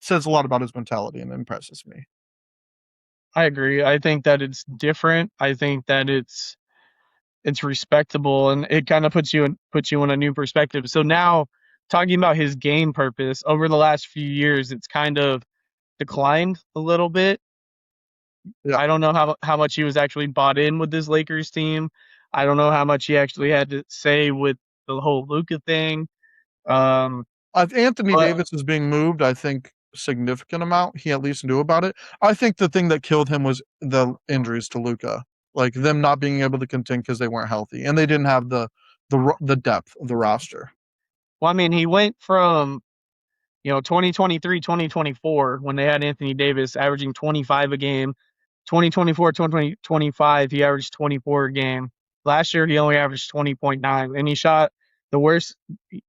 says a lot about his mentality and impresses me. I agree. I think that it's different. I think that it's respectable, and it kind of puts you in a new perspective. So now, talking about his game purpose over the last few years, it's kind of declined a little bit. Yeah, I don't know how much he was actually bought in with this Lakers team. I don't know how much he actually had to say with the whole Luka thing. Um, Anthony but Davis is being moved. I think significant amount. He at least knew about it. I think the thing that killed him was the injuries to Luca, like them not being able to contend because they weren't healthy and they didn't have the depth of the roster. well, I mean, he went from 2023, 2024 when they had Anthony Davis averaging 25 a game. 2024, 2025, he averaged 24 a game. Last year, he only averaged 20.9, and the worst.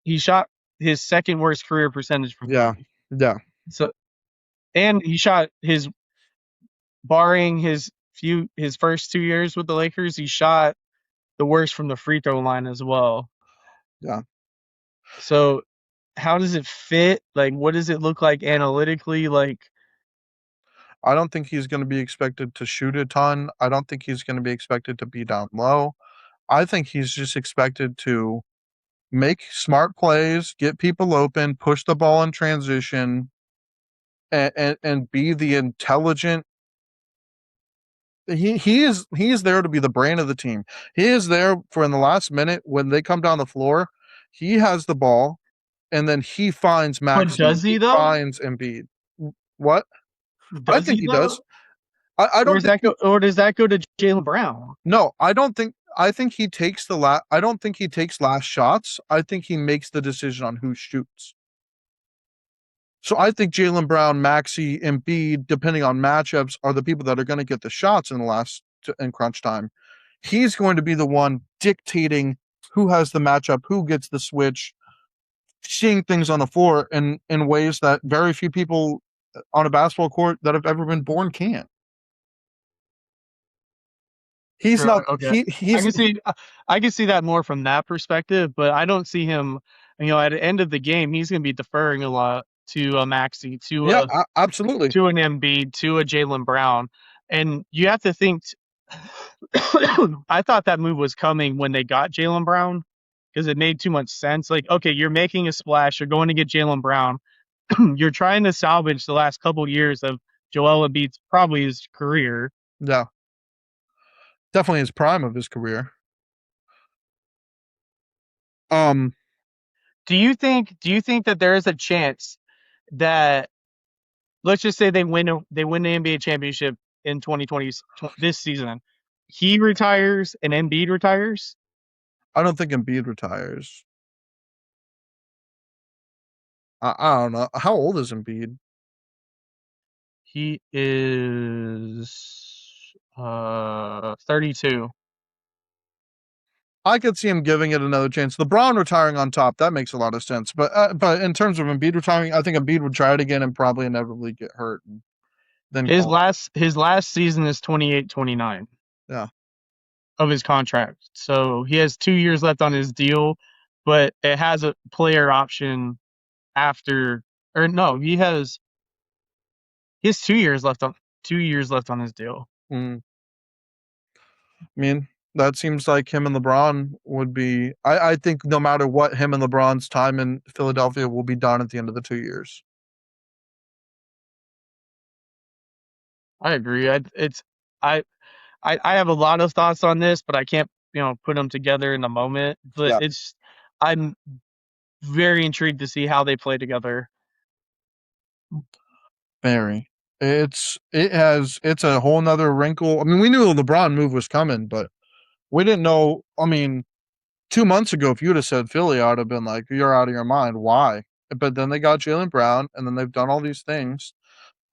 He shot his second worst career percentage from Yeah, three. yeah, So, and he shot barring his first 2 years with the Lakers, he shot the worst from the free throw line as well. yeah. So, how does it fit? Like, what does it look like analytically? Like, I don't think he's going to be expected to shoot a ton. I don't think he's going to be expected to be down low. I think he's just expected to make smart plays, get people open, push the ball in transition, and be the intelligent. He is there to be the brain of the team. He is there for in the last minute when they come down the floor. He has the ball, and then he finds but Maxey. does he He though? finds Embiid. What? I Does think he he though? does. I don't think he, Or does that go to Jaylen Brown? no, I don't think I think he takes I don't think he takes last shots. I think he makes the decision on who shoots. So I think Jaylen Brown, Maxey, Embiid, depending on matchups, are the people that are going to get the shots in the in crunch time. He's going to be the one dictating who has the matchup, who gets the switch, seeing things on the floor in ways that very few people on a basketball court that have ever been born can. He's Really? not Okay. I he's can see I can see that more from that perspective, but I don't see him, at the end of the game, he's going to be deferring a lot to a Maxey, yeah, absolutely. to an Embiid, to a Jaylen Brown. And you have to think I thought that move was coming when they got Jaylen Brown because it made too much sense. Like, okay, you're making a splash, you're going to get Jaylen Brown. You're trying to salvage the last couple years of Joel Embiid's probably his career. Yeah. Definitely his prime of his career. Um Do you think that there is a chance that, let's just say they win the NBA championship in 2020 this season. He retires and Embiid retires. I don't think Embiid retires. I don't know. How old is Embiid? He is 32. I could see him giving it another chance. LeBron retiring on top, that makes a lot of sense. But in terms of Embiid retiring, I think Embiid would try it again and probably inevitably get hurt and then call. His last season is 28-29 Yeah. of his contract. So he has 2 years left on his deal, but it has a player option after, or no, he has 2 years left on his deal. Mm. I mean, that seems like him and LeBron would be I think no matter what, him and LeBron's time in Philadelphia will be done at the end of the 2 years. I agree. I I have a lot of thoughts on this, but I can't, put them together in the moment. But Yeah. I'm very intrigued to see how they play together. Very. It's a whole nother wrinkle. I mean, we knew the LeBron move was coming, but we didn't know. I mean, 2 months ago, if you'd have said Philly, I'd have been like, "You're out of your mind. Why?" But then they got Jaylen Brown, and then they've done all these things.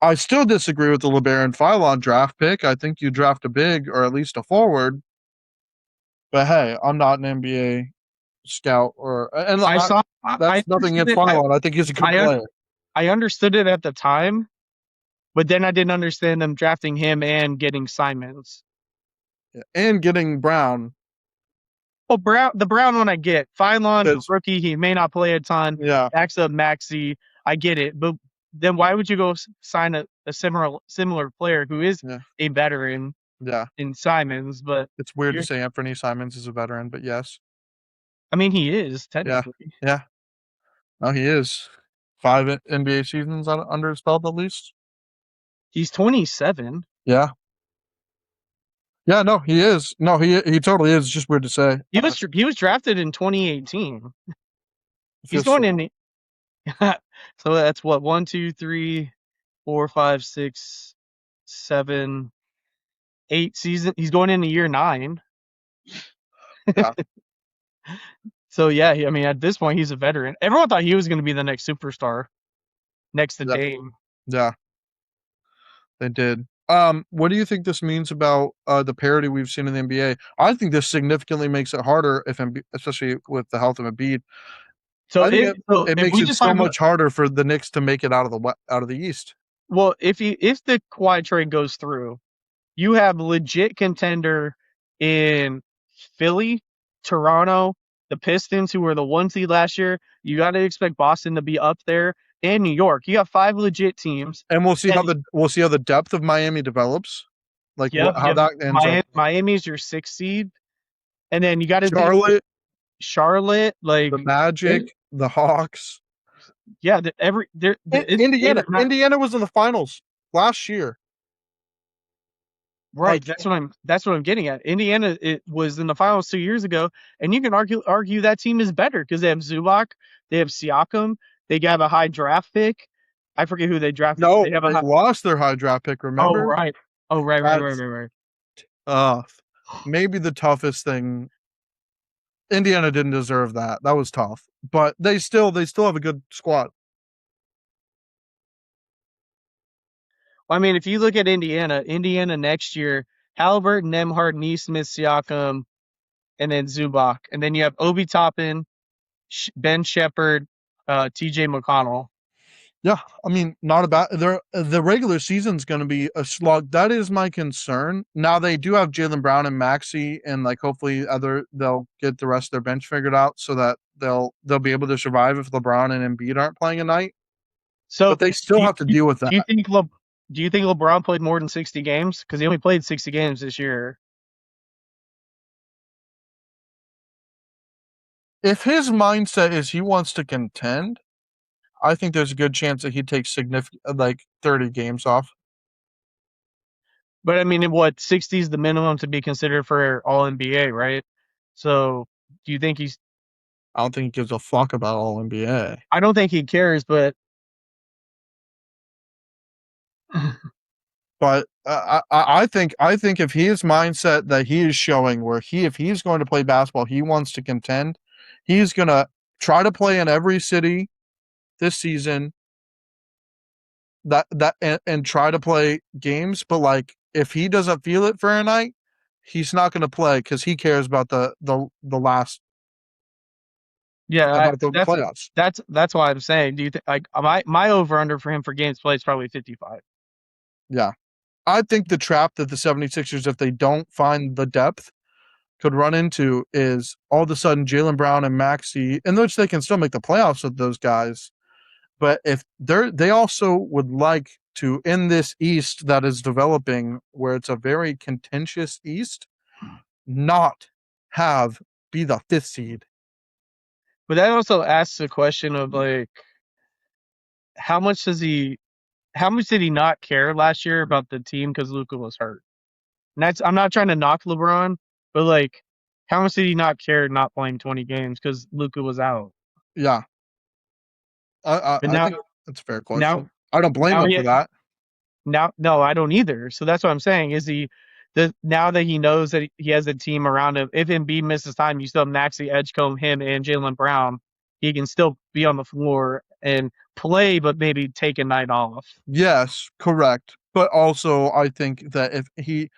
I still disagree with the LeBaron Philon draft pick. I think you draft a big or at least a forward. But hey, I'm not an NBA scout and I saw. I that's nothing understood against it. Phylon. I think he's a good I player. I understood it at the time, but then I didn't understand them drafting him and getting Simons. Yeah. And getting Brown Well, the Brown one I get. Phylon, because rookie, he may not play a ton. yeah, Backs up Maxey, I get it. But then why would you go sign a similar player who is yeah, a veteran yeah. in Simons? But It's weird to you're, say Anthony Simons is a veteran, but yes, I mean, he is yeah, technically. yeah. No, he is 5 NBA seasons under his belt at least. He's 27. Yeah, yeah. No, he is. No, he totally is. Just weird to say. He was drafted in 2018. He's going Official. in. So that's what 1, 2, 3, 4, 5, 6, 7, 8 season. He's going into year 9. Yeah, So yeah, I mean, at this point, he's a veteran. Everyone thought he was going to be the next superstar, next to yeah, Dame. yeah. They did. What do you think this means about the parity we've seen in the NBA? I think this significantly makes it harder if Embiid, especially with the health of Embiid. So I think if it if makes we it just so talk about much harder for the Knicks to make it out of the East. well, if the Kawhi trade goes through, you have legit contender in Philly, Toronto, the Pistons, who were the 1 seed last year. You got to expect Boston to be up there, and New York. You got 5 legit teams. And And we'll see how the depth of Miami develops, like yep, how yep. that ends up. Miami's your 6th seed, and then you got to deal with Charlotte, Charlotte. Like, the Magic, the Hawks, yeah, Indiana. Indiana was in the finals last year. right. Like That's what I'm getting at. Indiana, it was in the finals 2 years ago, and you can argue that team is better because they have Zubac, they have Siakam, they have a high draft pick. I forget who they drafted. no, They have a they high. lost their high draft pick. Oh Remember? right. Oh right, right, right, That's right, right. uh maybe the toughest thing. Indiana didn't deserve that. That was tough, but they still have a good squad. Well, I mean, if you look at Indiana next year, Halliburton, Nembhard, Neesmith, Siakam, and then Zubac, and then you have Obi Toppin, Ben Shepherd, T.J. McConnell. Yeah, I mean, not about the regular season's going to be a slug. That is my concern. Now they do have Jaylen Brown and Maxey, and like hopefully they'll get the rest of their bench figured out so that they'll be able to survive if LeBron and Embiid aren't playing a night. So But they still do have to deal with do you that. think do you think LeBron played more than 60 games? Because he only played 60 games this year. If his mindset is he wants to contend, I think there's a good chance that he takes significant like 30 games off. But I mean, what 60 is the minimum to be considered for All NBA, right? So do you think he's? I don't think he gives a fuck about all NBA. I don't think he cares, but But I think if his mindset that he is showing, where if he's going to play basketball, he wants to contend. He's gonna try to play in every city this season. And try to play games, but like if he doesn't feel it for a night, he's not going to play because he cares about the last yeah, about the playoffs. that's why I'm saying. Do you think like my over under for him for games played is probably 55? Yeah, I think the trap that the 76ers, if they don't find the depth, could run into is all of a sudden Jaylen Brown and Maxey, in which they can still make the playoffs with those guys. But if they also would like to, in this East that is developing, where it's a very contentious East, not be the 5th seed. But that also asks the question of like, how much does he? How much did he not care last year about the team because Luka was hurt? And I'm not trying to knock LeBron, but like, how much did he not care not playing 20 games because Luka was out? Yeah, But I think that's a fair now, question. I don't blame now him for that. no, I don't either. So that's what I'm saying. Is he now that he knows that he has a team around him? If Embiid misses time, you still have Maxey, Edgecombe, him, and Jaylen Brown. He can still be on the floor and play, but maybe take a night off. Yes, correct. But also, I think that if he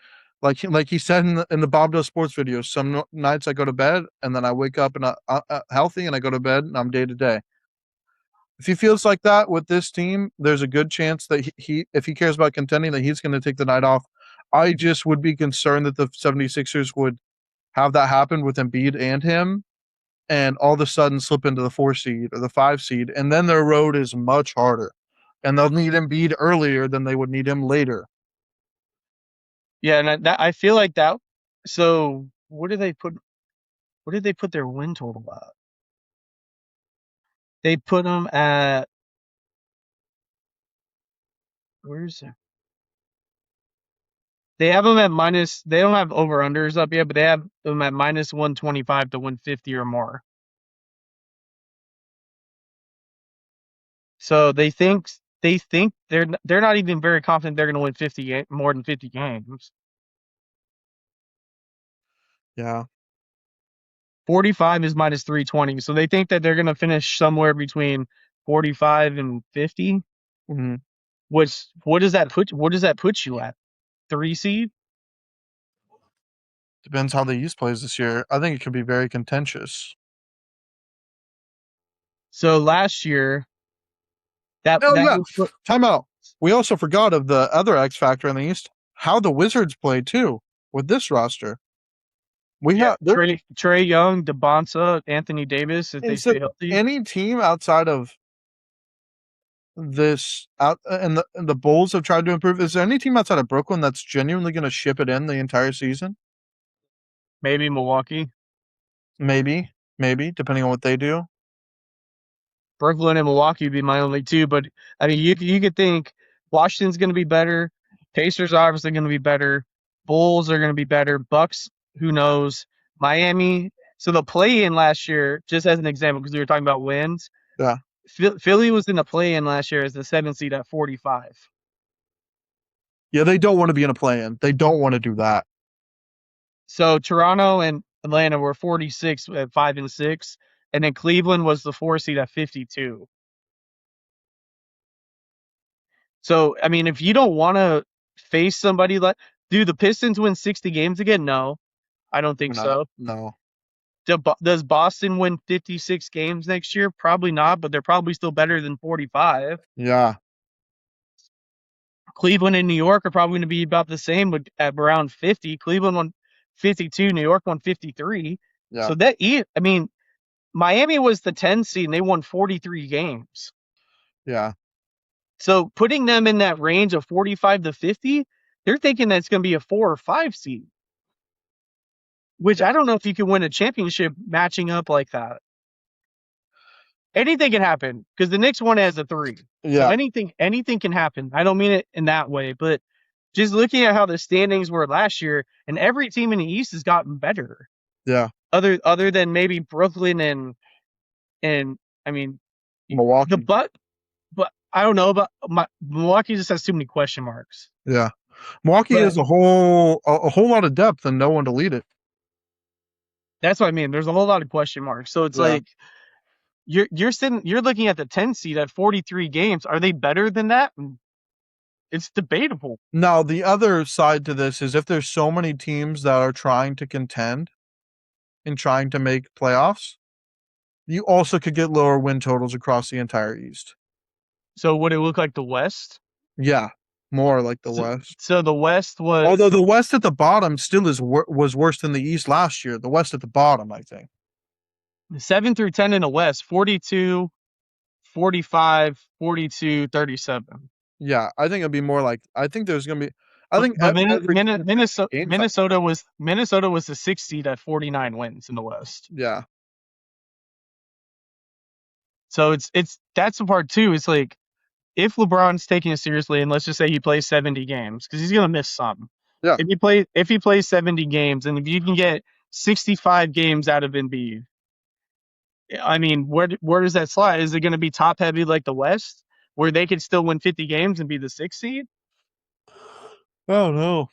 Like he said in the Bob Does Sports video, some nights I go to bed and then I wake up and healthy, and I go to bed and I'm day to day. If he feels like that with this team, there's a good chance that he if he cares about contending, that he's going to take the night off. I just would be concerned that the 76ers would have that happen with Embiid and him, and all of a sudden slip into the 4 seed or the 5 seed, and then their road is much harder, and they'll need Embiid earlier than they would need him later. Yeah, and I feel like that. So what did they put? What did they put their win total at? They put them at where's it? They have them at minus. They don't have over unders up yet, but they have them at minus 125 to 150 or more. So they think they're not even very confident they're going to win 50 more than 50 games. Yeah. 45 is minus 320, so they think that they're going to finish somewhere between 45 and 50. Mm-hmm. Which what does that put you at? 3 seed? Depends how the East plays this year. I think it could be very contentious. So last year that Oh that yeah, would put time out. We also forgot of the other X factor in the East, how the Wizards play too with this roster. We yeah, have there Trae Young, DeBonsa, Anthony Davis if they is there stay healthy. any team outside of this out and the Bulls have tried to improve. Is there any team outside of Brooklyn that's genuinely going to ship it in the entire season? Maybe Milwaukee. Maybe, depending on what they do. Brooklyn and Milwaukee would be my only two, but I mean you could think Washington's going to be better, Pacers are obviously going to be better, Bulls are going to be better, Bucks, who knows, Miami. So the play-in last year, just as an example, because we were talking about wins, Yeah, Philly was in the play-in last year as the 7th seed at 45. yeah. They don't want to be in a play-in. They don't want to do that. So Toronto and Atlanta were 46 at 5 and 6, and then Cleveland was the 4 seed at 52. So I mean, if you don't want to face somebody like, do the Pistons win 60 games again? No, I don't think No, so. no. Does Boston win 56 games next year? Probably not, but they're probably still better than 45. Yeah, Cleveland and New York are probably going to be about the same with at around 50. Cleveland won 52, New York won 53. yeah, So I mean, Miami was the 10 seed and they won 43 games. yeah, So putting them in that range of 45 to 50, they're thinking that it's going to be a 4 or 5 seed. Which I don't know if you can win a championship matching up like that. Anything can happen because the Knicks won as a 3. So yeah, anything can happen. I don't mean it in that way, but just looking at how the standings were last year, and every team in the East has gotten better. yeah. Other than maybe Brooklyn and I mean Milwaukee. but I don't know, but Milwaukee just has too many question marks. Yeah, Milwaukee But has a whole lot of depth and no one to lead it. that's what I mean. There's a whole lot of question marks. So it's like you're looking at the 10 seed at 43 games. Are they better than that? It's debatable. Now, the other side to this is if there's so many teams that are trying to contend and trying to make playoffs, you also could get lower win totals across the entire East. So would it look like the West? Yeah, more like the West. So the West was, although the West at the bottom still was worse than the East last year. The West at the bottom, I think. 7 through 10 in the West, 42, 45, 42, 37. Yeah, I think it'd be more like, I think there's going to be, I think But Minnesota was the 6th seed at 49 wins in the West. Yeah. So that's the part too. It's like, if LeBron's taking it seriously, and let's just say he plays 70 games, because he's gonna miss some. Yeah. If he plays 70 games, and if you can get 65 games out of Embiid, I mean, where does that slide? Is it going to be top heavy like the West, where they could still win 50 games and be the 6th seed? Oh no,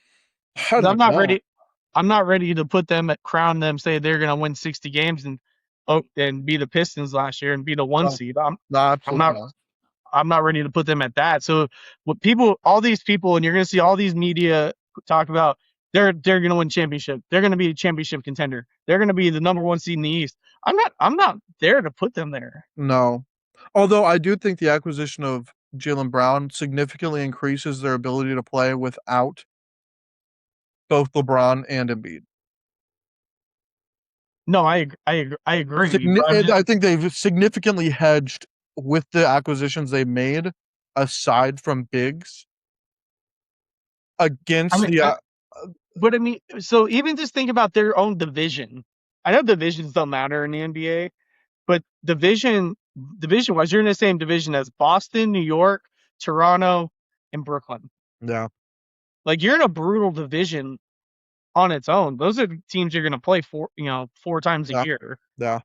I'm not ready. I'm not ready to crown them, say they're going to win 60 games and be the Pistons last year and be the 1 seed. I'm not ready to put them at that. So all these people, and you're going to see all these media talk about they're gonna win championship. They're gonna be a championship contender. They're gonna be the number one seed in the East. I'm not there to put them there. No. Although I do think the acquisition of Jaylen Brown significantly increases their ability to play without both LeBron and Embiid. No, I agree, but I'm just I think they've significantly hedged with the acquisitions they made, aside from bigs, I against mean the. but I mean so even just think about their own division. I know divisions don't matter in the NBA, but division wise, you're in the same division as Boston, New York, Toronto, and Brooklyn. Yeah, Like you're in a brutal division on its own. Those are the teams you're going to play four times a yeah, year. yeah.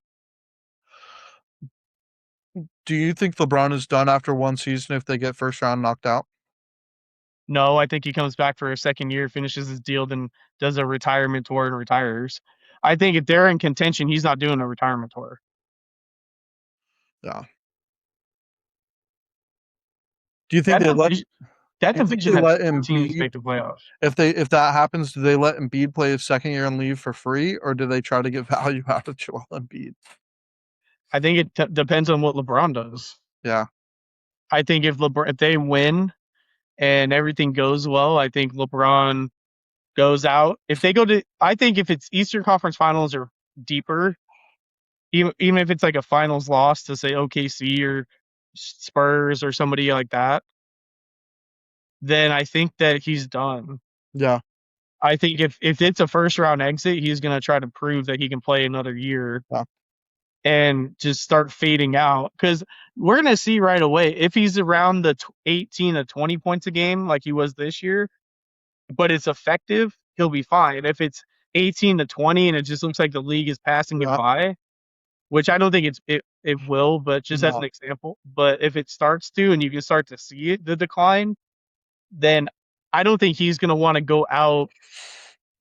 Do you think LeBron is done after one season if they get first round knocked out? No, I think he comes back for a second year, finishes his deal, then does a retirement tour and retires. I think if they're in contention, he's not doing a retirement tour. Yeah. Do you think That they let? division, that Do you think division they has let four teams Embiid? make the playoffs. If that happens, do they let Embiid play his second year and leave for free, or do they try to get value out of Joel Embiid? I think it depends on what LeBron does. Yeah, I think if they win and everything goes well, I think LeBron goes out. If they go to, I think if it's Eastern Conference Finals or deeper, even if it's like a finals loss to say OKC or Spurs or somebody like that, then I think that he's done. yeah, I think if it's a first round exit, he's going to try to prove that he can play another year yeah, and just start fading out because we're going to see right away if he's around the 18 to 20 points a game like he was this year, but it's effective, he'll be fine. If it's 18 to 20 and it just looks like the league is passing it yeah. by, which I don't think it will, but just as an No, example. But if it starts to, and you can start to see it, the decline, then I don't think he's going to want to go out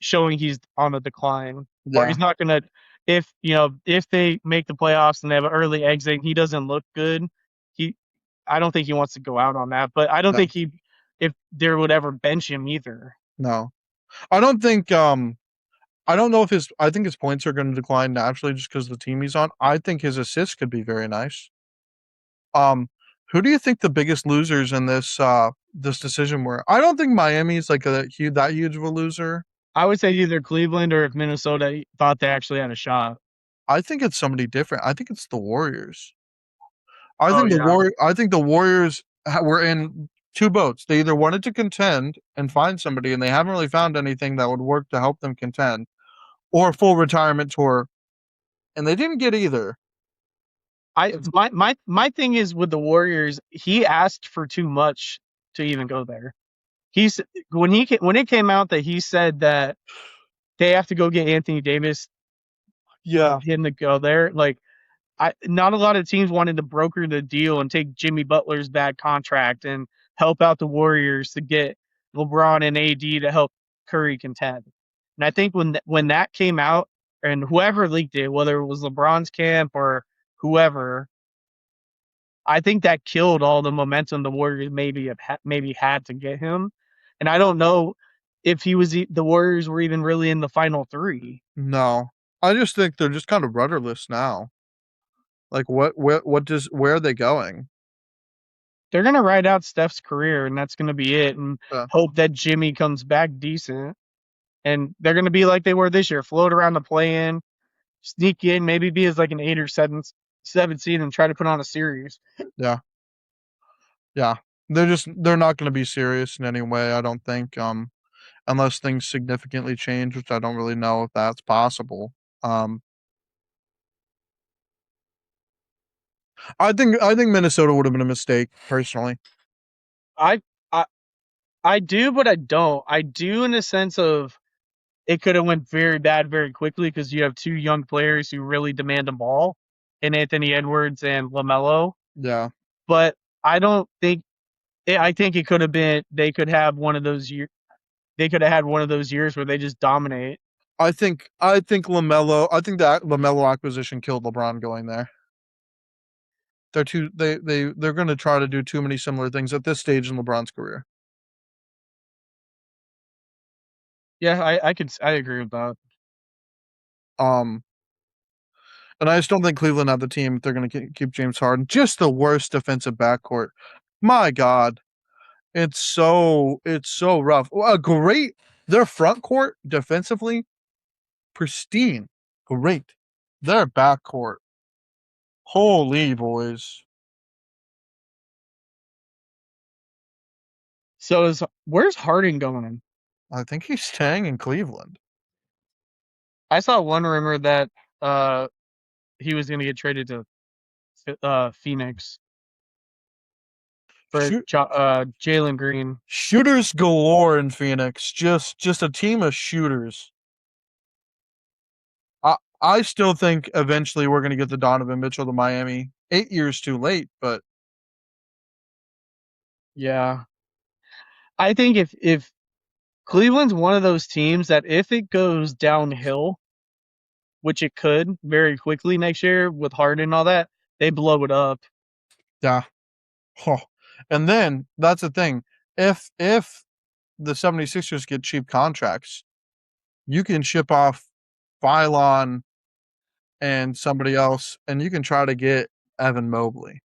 showing he's on a decline, or yeah, he's not going to. If they make the playoffs and they have an early exit, and he doesn't look good. He, I don't think he wants to go out on that. But I don't no, think if there would ever bench him either. no. I don't think. I don't know if his. I think his points are going to decline naturally just because the team he's on. I think his assists could be very nice. Um, who do you think the biggest losers in this decision were? I don't think Miami's like that huge of a loser. I would say either Cleveland or if Minnesota thought they actually had a shot. I think it's somebody different. I think it's the Warriors. Oh yeah, I think the Warriors were in two boats. They either wanted to contend and find somebody, and they haven't really found anything that would work to help them contend, or a full retirement tour, and they didn't get either. my thing is with the Warriors. He asked for too much to even go there. He's when it came out that he said that they have to go get Anthony Davis Yeah, of him to go there. Like not a lot of teams wanted to broker the deal and take Jimmy Butler's bad contract and help out the Warriors to get LeBron and AD to help Curry contend. And I think when that came out and whoever leaked it, whether it was LeBron's camp or whoever, I think that killed all the momentum the Warriors maybe had to get him. And I don't know if the Warriors were even really in the final three. no, I just think they're just kind of rudderless now. Like where are they going? They're gonna ride out Steph's career, and that's gonna be it, and Uh, hope that Jimmy comes back decent. And they're gonna be like they were this year, float around the play-in, sneak in, maybe be as like an 8 or 7 seed, and try to put on a series. yeah, yeah. They're not going to be serious in any way. I don't think. Unless things significantly change, which I don't really know if that's possible. Um, I think Minnesota would have been a mistake personally. I I I do, but I don't. I do in the sense of it could have went very bad very quickly because you have two young players who really demand a ball, in Anthony Edwards and LaMelo. Yeah, But I don't think I think it could have been they could have one of those years. They could have had one of those years where they just dominate. I think that Lamelo acquisition killed LeBron going there. They're going to try to do too many similar things at this stage in LeBron's career. Yeah, I agree with that. Um, and I just don't think Cleveland have the team if they're going to keep James Harden. Just the worst defensive backcourt. My God, it's so rough. A great their front court defensively pristine, great. Their backcourt, holy boys. So where's Harden going? I think he's staying in Cleveland. I saw one rumor that uh he was going to get traded to Phoenix for Shoot, Jaylen Green. shooters galore in Phoenix. Just a team of shooters. I still think eventually we're going to get the Donovan Mitchell to Miami. 8 years too late, but Yeah, I think if Cleveland's one of those teams that if it goes downhill, which it could very quickly next year with Harden and all that, they blow it up. yeah. Oh. And then that's the thing. If the 76ers get cheap contracts, you can ship off Phylon and somebody else, and you can try to get Evan Mobley.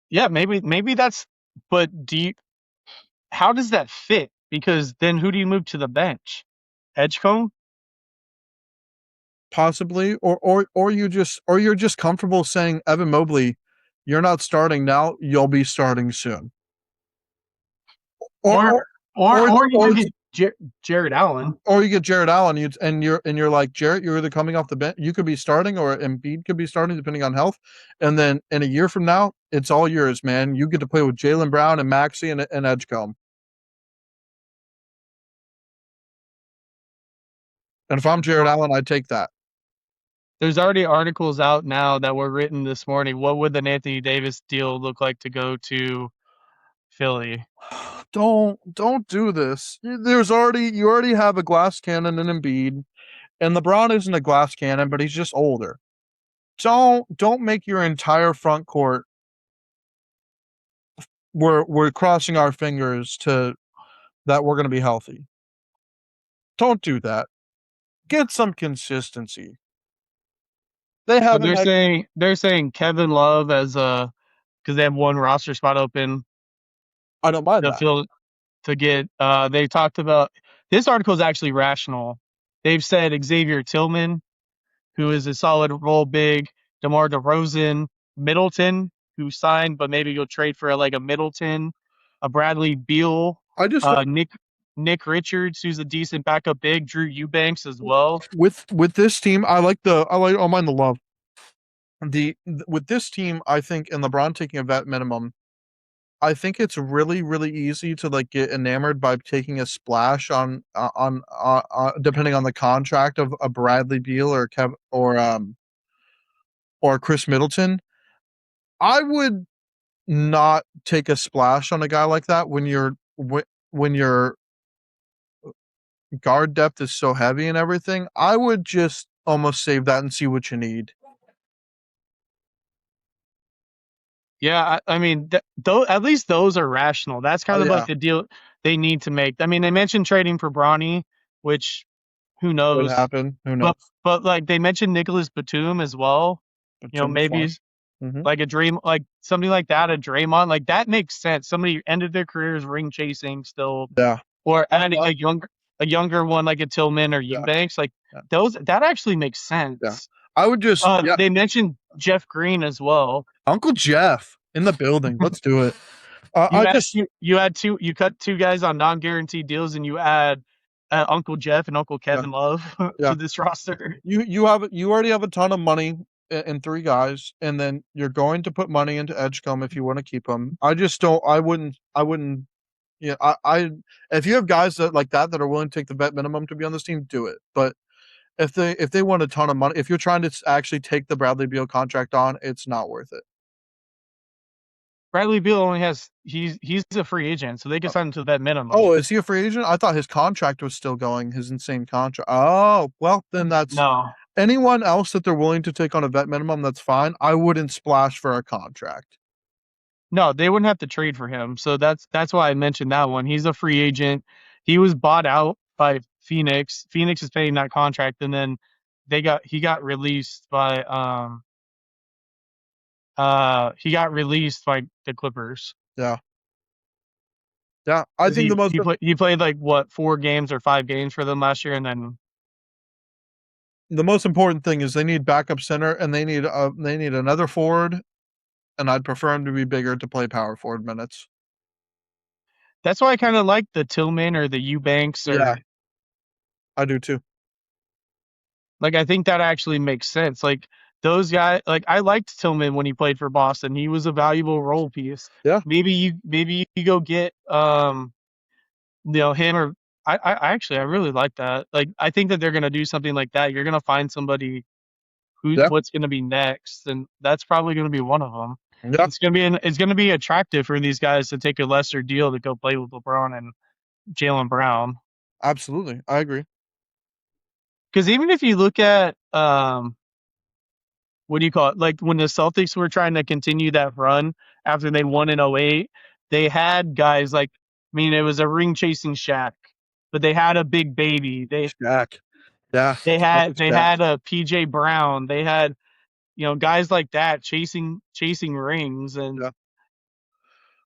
Yeah, maybe that's. But how does that fit? Because then who do you move to the bench? Edgecombe? Possibly, or you're just comfortable saying Evan Mobley, you're not starting now, you'll be starting soon. Or Or or or or or you or, just get Jared Allen. or you get Jared Allen, you're like Jarrett, you're either coming off the bench, you could be starting, or Embiid could be starting depending on health, and then in a year from now, it's all yours, man. You get to play with Jaylen Brown and Maxey and Edgecombe. And if I'm Jared Allen, I'd take that. There's already articles out now that were written this morning. What would an Anthony Davis deal look like to go to Philly? Don't do this. You already have a glass cannon in Embiid, and LeBron isn't a glass cannon, but he's just older. Don't make your entire front court. We're crossing our fingers to that we're going to be healthy. Don't do that. Get some consistency. They So haven't they're had. saying Kevin Love as a because they have one roster spot open I don't mind to that. fill to get. They talked about this article is actually rational. They've said Xavier Tillman, who is a solid role big, DeMar DeRozan, Middleton, who signed but maybe you'll trade for like a Middleton, a Bradley Beal, I just heard Nick Richards, who's a decent backup big, Drew Eubanks as well. with this team. I don't mind the love. With this team, I think, and LeBron taking a vet minimum, I think it's really, really easy to like get enamored by taking a splash on depending on the contract of a Bradley Beal or Kev or Chris Middleton. I would not take a splash on a guy like that when your guard depth is so heavy and everything. I would just almost save that and see what you need. Yeah, I mean, though at least those are rational. That's kind of like Yeah, the deal they need to make. I mean, they mentioned trading for Bronny, which who could knows? happen. Who knows? But like they mentioned Nicholas Batum as well. But You know, Tim's maybe fine. Hmm. like a dream, like something like that, a Draymond, like that makes sense. Somebody ended their careers ring chasing still, Yeah, or adding a younger one like a Tillman or yeah, Eubanks, like yeah, those that actually makes yeah. sense. I would just yeah. They mentioned Jeff Green as well. Uncle Jeff in the building. Let's do it. You I add just you cut two guys on non-guaranteed deals, and you add Uncle Jeff and Uncle yeah, Kevin Love yeah. to this roster. You already have a ton of money in three guys, and then you're going to put money into Edgecombe if you want to keep him. I just don't. I wouldn't. Yeah, I if you have guys that are willing to take the vet minimum to be on this team, do it. But if they want a ton of money, if you're trying to actually take the Bradley Beal contract on, it's not worth it. Bradley Beal only has he's a free agent, so they can sign him to that minimum. Oh, is he a free agent? I thought his contract was still going. His insane contract. Oh, well, then that's No, anyone else that they're willing to take on a vet minimum. That's fine. I wouldn't splash for a contract. no, they wouldn't have to trade for him. So that's why I mentioned that one. He's a free agent. He was bought out by Phoenix. Phoenix is paying that contract, and then he got released by the Clippers. Yeah. Yeah. I think He played like what 4 games or 5 games for them last year, and then the most important thing is they need backup center and they need another forward, and I'd prefer him to be bigger to play power forward minutes. that's why I kind of like the Tillman or the Eubanks Yeah, or I do too. like I think that actually makes sense. Like those guys, like I liked Tillman when he played for Boston. He was a valuable role piece. Yeah. Maybe you go get him or I actually I really like that. Like I think that they're gonna do something like that. You're gonna find somebody Yeah. what's gonna be next, and that's probably gonna be one of them. Yeah. It's gonna be attractive for these guys to take a lesser deal to go play with LeBron and Jaylen Brown. Absolutely. I agree. Because even if you look at what do you call it? Like when the Celtics were trying to continue that run after they won in '08, they had guys like I mean it was a ring chasing Shaq, but they had a big baby. Shaq. Yeah. Celtics They Shaq. had a PJ Brown. They had guys like that chasing rings, and Yeah.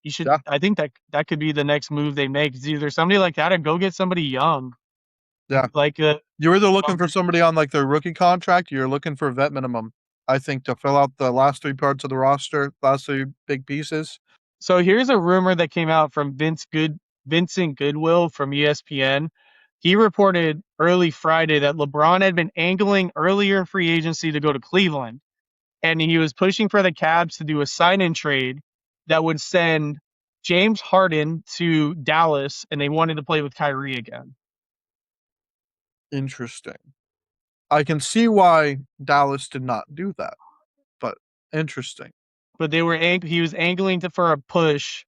you should Yeah. I think that could be the next move they make. It's either somebody like that or go get somebody young. Yeah. Like You're either looking for somebody on like their rookie contract, or you're looking for a vet minimum. I think to fill out the last three parts of the roster, last three big pieces. so here's a rumor that came out from Vincent Goodwill from ESPN. He reported early Friday that LeBron had been angling earlier in free agency to go to Cleveland, and he was pushing for the Cavs to do a sign-in trade that would send James Harden to Dallas, and they wanted to play with Kyrie again. Interesting. I can see why Dallas did not do that, but interesting. But he was angling for a push,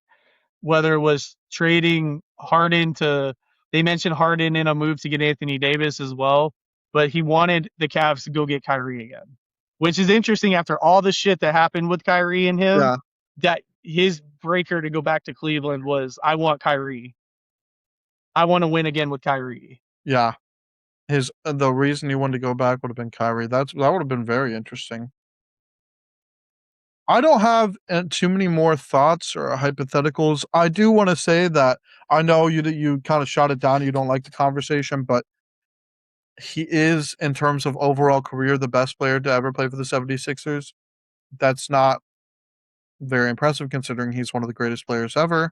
whether it was trading Harden to they mentioned Harden in a move to get Anthony Davis as well, but he wanted the Cavs to go get Kyrie again, which is interesting after all the shit that happened with Kyrie and him. Yeah. That his breaker to go back to Cleveland was I want Kyrie. I want to win again with Kyrie. Yeah. The reason he wanted to go back would have been Kyrie. That would have been very interesting. I don't have too many more thoughts or hypotheticals. I do want to say that I know you kind of shot it down. You don't like the conversation, but he is, in terms of overall career, the best player to ever play for the 76ers. That's not very impressive considering he's one of the greatest players ever.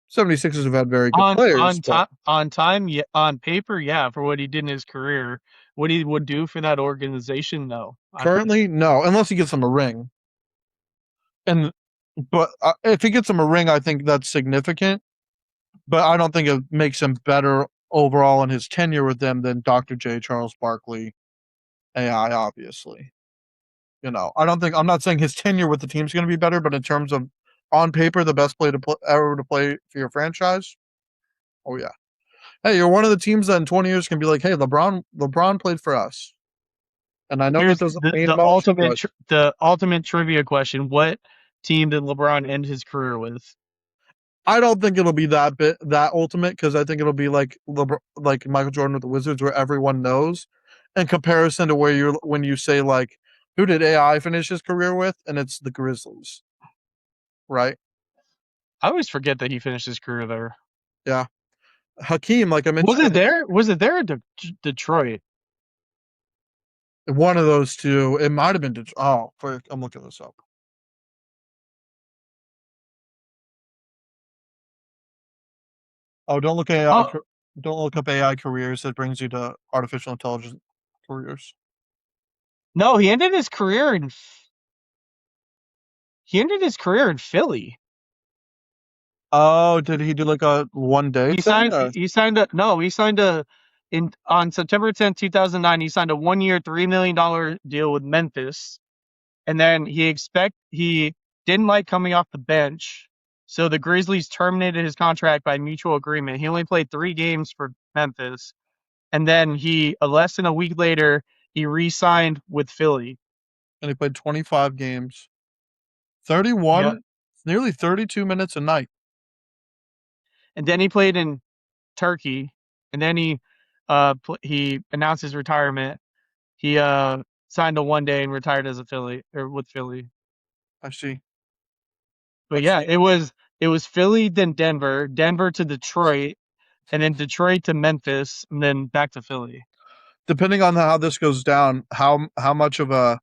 76ers have had very good players, but On paper, yeah, for what he did in his career, what he would do for that organization, no. currently, no, unless he gets them a ring. And but if he gets him a ring, I think that's significant. But I don't think it makes him better overall in his tenure with them than Dr. J. Charles Barkley, AI, obviously. I'm not saying his tenure with the team is going to be better, but in terms of on paper, the best player ever to play for your franchise. Oh yeah. Hey, you're one of the teams that in 20 years can be like, hey, LeBron played for us. And I know that Here's doesn't mean much, but the ultimate trivia question: what team did LeBron end his career with? I don't think it'll be that ultimate because I think it'll be like like Michael Jordan with the Wizards, where everyone knows. In comparison to when you say like, who did AI finish his career with, and it's the Grizzlies, right? I always forget that he finished his career there. Yeah, Hakeem, like I Was mentioned, it there? Was it there? Detroit. one of those two. It might have been. Oh, I'm looking this up. Oh, Oh don't look up AI careers. It brings you to artificial intelligence careers. no, he ended his career in Philly. Oh, did he do like a 1 day thing? He signed a no, he signed a in on September 10th, 2009, he signed a 1 year, $3 million deal with Memphis. And then he didn't like coming off the bench. So the Grizzlies terminated his contract by mutual agreement. He only played 3 games for Memphis. And then less than a week later, he re-signed with Philly. And he played 25 games, Yeah. 31, nearly 32 minutes a night. And then he played in Turkey, and then he announced his retirement. He signed a 1 day and retired as a Philly or with Philly. I see. I But yeah, see. it was Philly, then Denver, Denver to Detroit, and then Detroit to Memphis, and then back to Philly. Depending on how this goes down, how much of a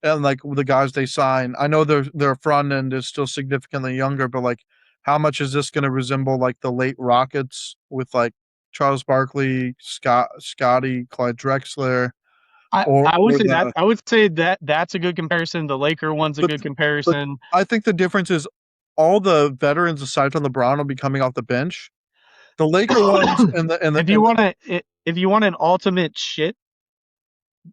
and like the guys they sign, I know their front end is still significantly younger, but like how much is this going to resemble like the late Rockets with like Charles Barkley, Scotty, Clyde Drexler, I would or say that the that's a good comparison. The Laker one's a but good but comparison. I think the difference is all the veterans aside from LeBron will be coming off the bench. The Laker ones If you want an ultimate shit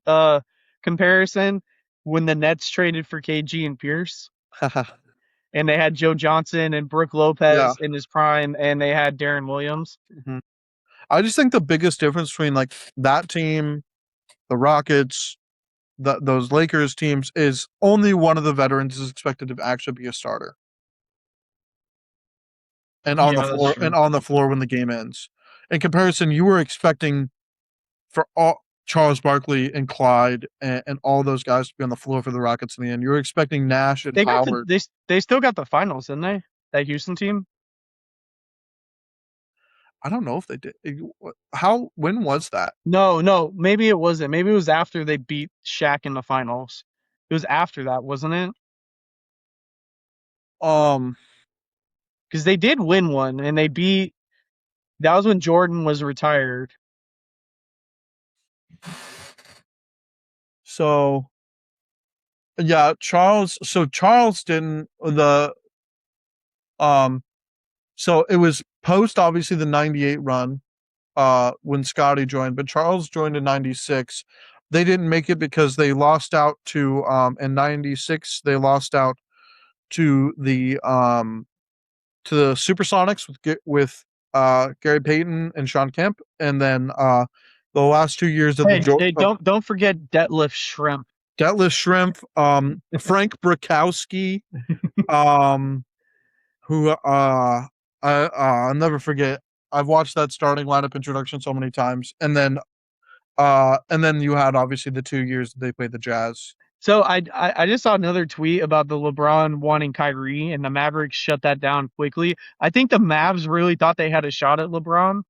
uh comparison, when the Nets traded for KG and Pierce, and they had Joe Johnson and Brooke yeah. Lopez in his prime, and they had Darren Williams. Mhm. I just think the biggest difference between like that team, the Rockets, those Lakers teams is only one of the veterans is expected to actually be a starter Yeah, that's and true. on the floor when the game ends. In comparison, you were expecting for all Charles Barkley and Clyde and all those guys to be on the floor for the Rockets in the end. You were expecting Nash and They got the Howard. they still got the finals, didn't they? That Houston team. I don't know if they did. How when was that? No, no, maybe it wasn't. Maybe it was after they beat Shaq in the finals. It was after that, wasn't it? Um Because they did win one, and they beat. That was when Jordan was retired. so yeah, Charles didn't the um so it was post obviously the 98 run when Scotty joined, but Charles joined in 96. They didn't make it because they lost out to in 96 they lost out to the Supersonics with Gary Payton and Sean Kemp, and then the last 2 years of the Hey, don't forget Detlef Shrimp. Detlef Shrimp, Frank Brakowski, um, who I'll never forget. I've watched that starting lineup introduction so many times, and then you had obviously the 2 years that they played the Jazz. So I just saw another tweet about the LeBron wanting Kyrie, and the Mavericks shut that down quickly. I think the Mavs really thought they had a shot at LeBron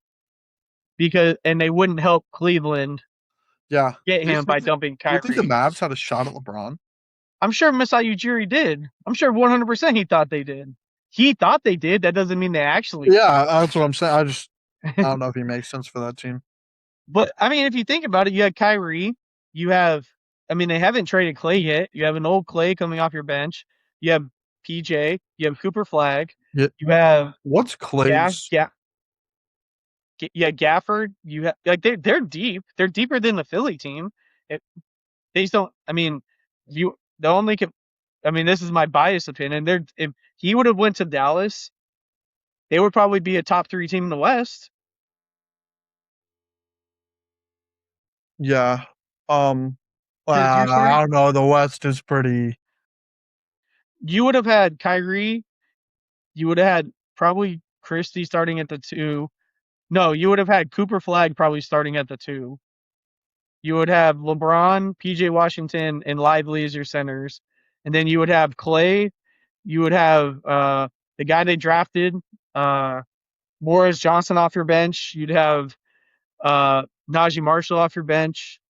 and they wouldn't help Cleveland Yeah, get him by dumping you think the Kyrie. Mavs had a shot at LeBron? I'm sure Masai Ujiri did. I'm sure 100% he thought they did. He thought they did. That doesn't mean they actually Yeah, that's what I'm saying. I did. don't know if he makes sense for that team. But I mean, if you think about it, you have Kyrie. You have, I mean, they haven't traded Clay yet. You have an old Clay coming off your bench. You have PJ. You have Cooper Flag. Yeah, You have what's Gaff, Clay's? Gaff, yeah, Gafford. You have like they're deep. They're deeper than the Philly team. It, they just don't. I mean, you the only. I mean, this is my biased opinion. If he would have went to Dallas, they would probably be a top three team in the West. Yeah. Um. Because you're I starting. don't know. The West is pretty. You would have had Kyrie. You would have had probably Christie starting at the two. No, you would have had Cooper Flag probably starting at the two. You would have LeBron, PJ Washington, and Lively as your centers. And then you would have Clay. You would have the guy they drafted, uh, Morris Johnson off your bench. You'd have Najee Marshall off your bench.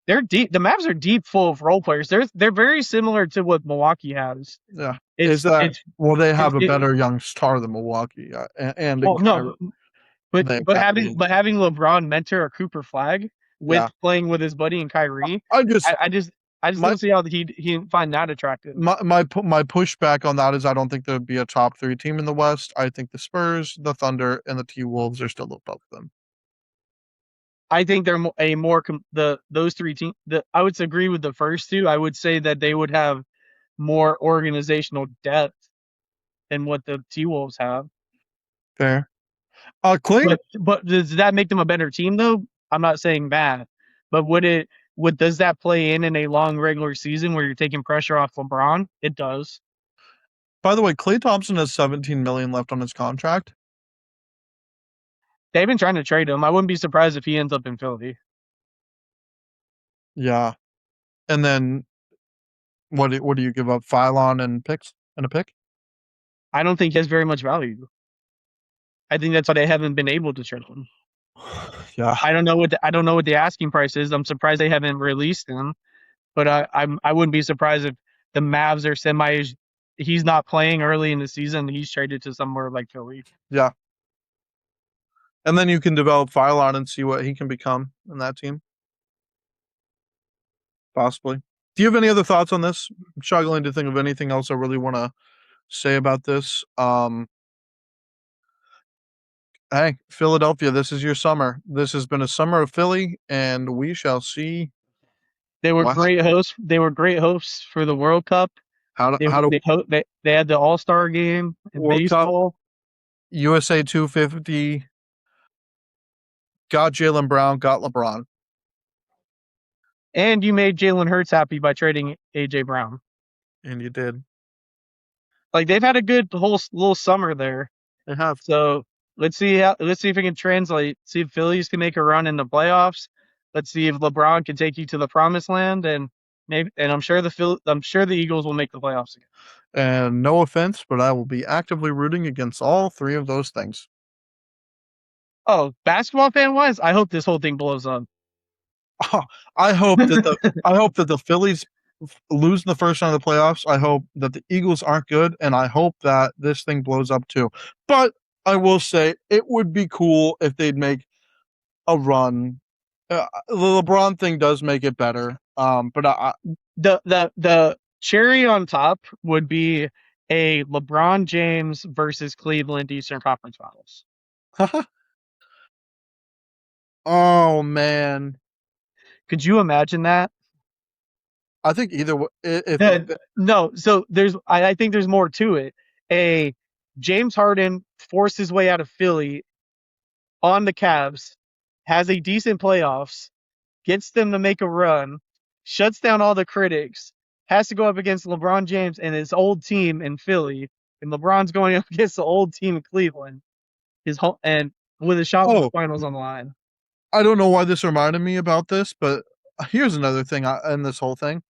They're deep. The Mavs are deep, full of role players. They're very similar to what Milwaukee has. Yeah. Is It's that it's well? They it, have a it better young star than Milwaukee, and in well Kyrie no, than Kyrie. but having LeBron mentor a Cooper Flag with Yeah. playing with his buddy and Kyrie, I just I, I just I just my don't see how he didn't find that attractive. my pushback on that is I don't think there would be a top three team in the West. I think the Spurs, the Thunder, and the T Wolves are still above them. I think they're a more those three teams. I would agree with the first two. I would say that they would have more organizational depth than what the T Wolves have. Fair. Clay. But does that make them a better team though? I'm not saying that, but does that play in a long regular season where you're taking pressure off LeBron? It does. By the way, Clay Thompson has 17 million left on his contract. They've been trying to trade him. I wouldn't be surprised if he ends up in Philly. Yeah. And then what do you give up? Phylon and picks and a pick? I don't think he has very much value. I think that's why they haven't been able to trade him. Yeah. I don't know what the asking price is. I'm surprised they haven't released him. But I wouldn't be surprised if the Mavs are semi. He's not playing early in the season. He's traded to somewhere like Philly. Yeah. And then you can develop Phylon and see what he can become in that team. Possibly. Do you have any other thoughts on this? I'm struggling to think of anything else I really want to say about this. Hey, Philadelphia, this is your summer. This has been a summer of Philly, and we shall see They were what great hosts. They were great hosts for the World Cup. how to They had the All Star game in World Cup baseball, USA 250 got Jaylen Brown, got LeBron, and you made Jalen Hurts happy by trading AJ Brown. and you did. Like they've had a good whole little summer there. They have. So let's see if it can translate. See if Phillies can make a run in the playoffs. Let's see if LeBron can take you to the promised land, and maybe. And I'm sure the Eagles will make the playoffs again. And no offense, but I will be actively rooting against all three of those things. Oh, basketball fan wise, I hope this whole thing blows up. I hope that the Phillies lose in the first round of the playoffs. I hope that the Eagles aren't good, and I hope that this thing blows up too. But I will say it would be cool if they'd make a run. The LeBron thing does make it better. But The cherry on top would be a LeBron James versus Cleveland Eastern Conference Finals. oh man, Could you imagine that? I think either if No, so I think there's more to it. A James Harden forced his way out of Philly on the Cavs, has a decent playoffs, gets them to make a run, shuts down all the critics, has to go up against LeBron James and his old team in Philly, and LeBron's going up against the old team in Cleveland. And with a shot for the finals on the line. I don't know why this reminded me about this, but here's another thing in this whole thing.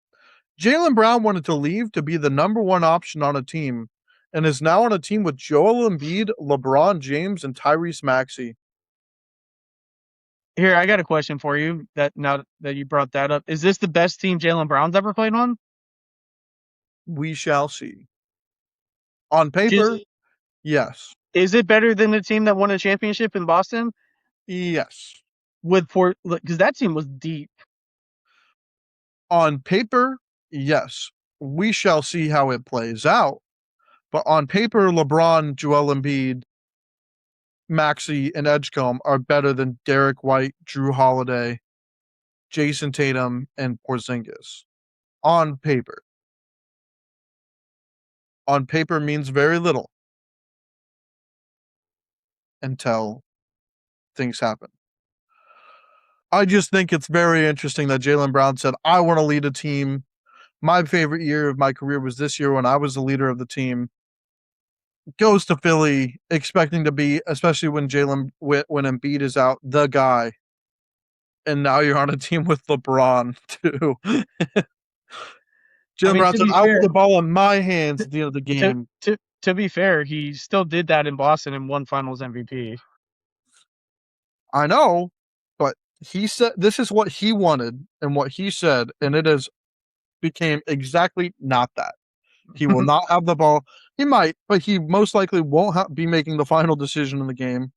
Jaylen Brown wanted to leave to be the number one option on a team and is now on a team with Joel Embiid, LeBron James, and Tyrese Maxey. Here, I got a question for you now that you brought that up. Is this the best team Jaylen Brown's ever played on? We shall see. On paper, yes. Is it better than the team that won a championship in Boston? Yes. Because that team was deep. On paper, yes. We shall see how it plays out. But on paper, LeBron, Joel Embiid, Maxey, and Edgecombe are better than Derek White, Drew Holiday, Jason Tatum, and Porzingis. On paper. On paper means very little until things happen. I just think it's very interesting that Jaylen Brown said, I want to lead a team. My favorite year of my career was this year when I was the leader of the team. Goes to Philly, expecting to be, especially when Embiid is out, the guy. And now you're on a team with LeBron, too. Jaylen Brown said, I want the ball in my hands at the end of the game. To be fair, he still did that in Boston and won Finals MVP. I know, but he said this is what he wanted and what he said, and it has became exactly not that. He will not have the ball. He might, but he most likely won't be making the final decision in the game.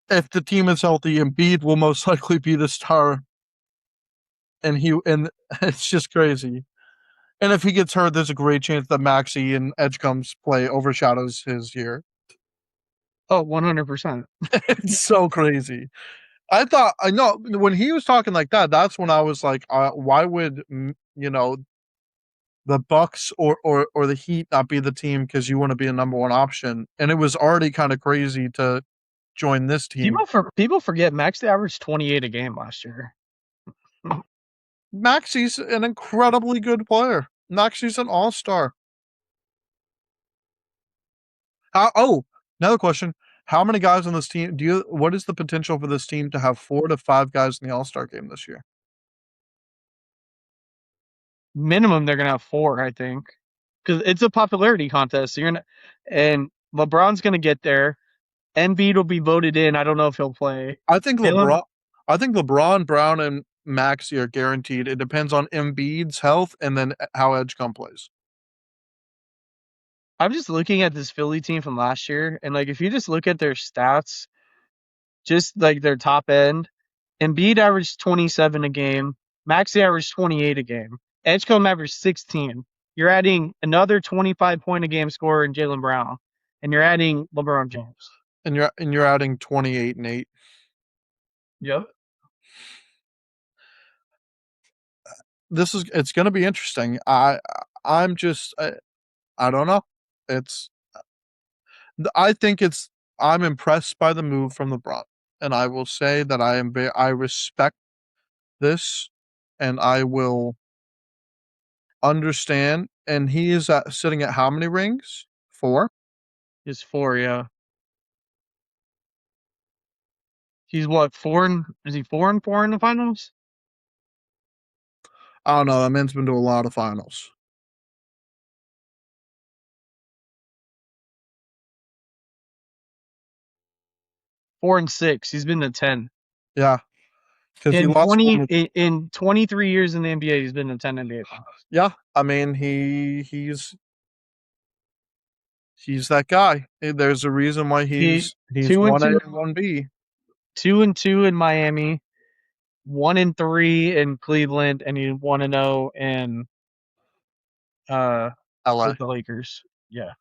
If the team is healthy, Embiid will most likely be the star, and it's just crazy. And if he gets hurt, there's a great chance that Maxey and Edgecombe's play overshadows his year. Oh, 100%. It's so crazy. I know when he was talking like that, that's when I was like, why would the Bucks or the Heat not be the team because you want to be a number one option? And it was already kind of crazy to join this team. People forget Maxey averaged 28 a game last year. Maxey's an incredibly good player. Maxey's an all-star. Another question. How many guys on this team what is the potential for this team to have 4 to 5 guys in the All-Star game this year? Minimum, they're gonna have 4, I think, because it's a popularity contest. So and LeBron's gonna get there. Embiid will be voted in. I don't know if he'll play. I think Jaylen, LeBron, Brown, and Maxey are guaranteed. It depends on Embiid's health and then how Edgecombe plays. I'm just looking at this Philly team from last year, and like if you just look at their stats, just like their top end, Embiid averaged 27 a game, Maxey averaged 28 a game, Edgecombe averaged 16. You're adding another 25-point a game scorer in Jaylen Brown, and you're adding LeBron James. And you're adding 28 and 8. Yep. It's going to be interesting. I'm just I don't know. It's I think I'm impressed by the move from LeBron, and I will say that I respect this, and I will understand. And he is sitting at how many rings? 4. He's 4, yeah. He's what, 4 and is he 4 and 4 in the finals? I don't know. That man's been to a lot of finals. 4 and 6. He's been to 10. Yeah, because he In lost 20 one. in 23 years in the NBA, he's been to 10 NBA finals. Yeah, I mean he's that guy. There's a reason why he's 2 and 2, 1A and 1B. 2 and 2 in Miami, 1 and 3 in Cleveland, and he 1 and 0 in LA. with the Lakers. Yeah.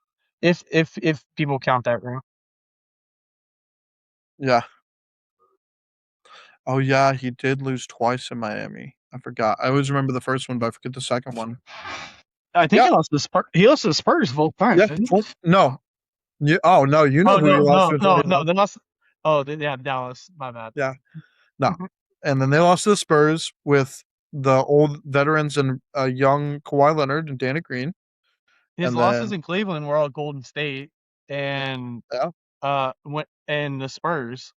If people count that ring. Yeah. Oh yeah, he did lose twice in Miami. I forgot. I always remember the first one, but I forget the second one. I think Yeah. he lost to the Spurs both times, Yeah. didn't he? No. Oh no, you know Oh who he no, lost no, to in no, no. 2011. They lost. Oh, yeah, Dallas. My bad. Yeah. No. And then they lost to the Spurs with the old veterans and young Kawhi Leonard and Danny Green. His And losses then in Cleveland were all Golden State and yeah. the Spurs.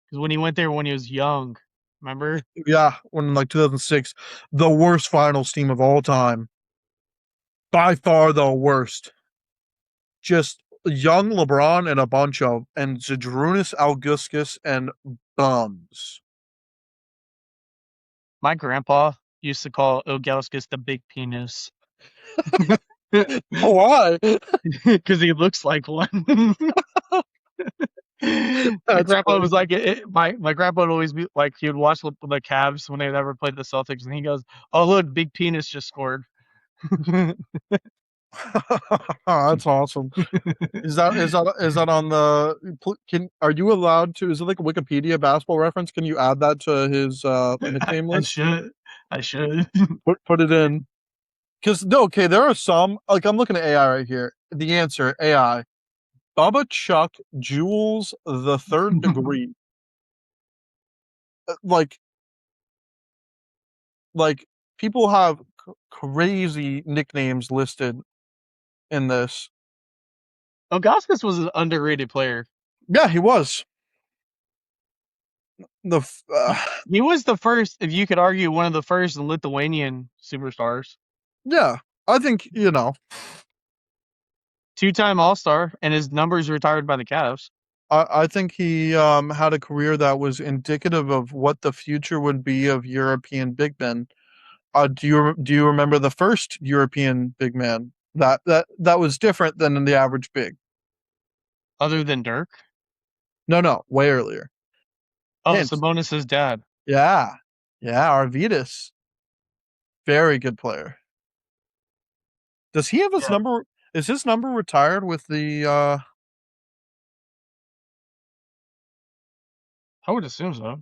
Because when he went there when he was young, remember? Yeah, when like 2006, the worst finals team of all time. By far the worst. Just young LeBron and a bunch of and Zydrunas Ilgauskas and bums. My grandpa used to call Ilgauskas the big penis. Why? Because he looks like one. My That's grandpa funny. was like, my grandpa would always be like, he would watch the Cavs when they never played the Celtics, and he goes, "Oh look, big penis just scored." That's awesome. Is that on the are you allowed to, is it like a Wikipedia basketball reference? Can you add that to his nickname I list? should, I should. Put it in. Because no, okay, there are some like I'm looking at AI right here. The answer AI. Bubba Chuck Jules the third degree. Like people have crazy nicknames listed in this. Ilgauskas was an underrated player. Yeah, he was. He was the first, if you could argue, one of the first Lithuanian superstars. Yeah, I think Two-time All-Star, and his numbers retired by the Cavs. I think he had a career that was indicative of what the future would be of European big men. Do you remember the first European big man that was different than the average big? Other than Dirk. No, way earlier. Oh, Hint. Sabonis' dad. Yeah, Arvidas, very good player. Does he have his number? Is his number retired with the? I would assume so.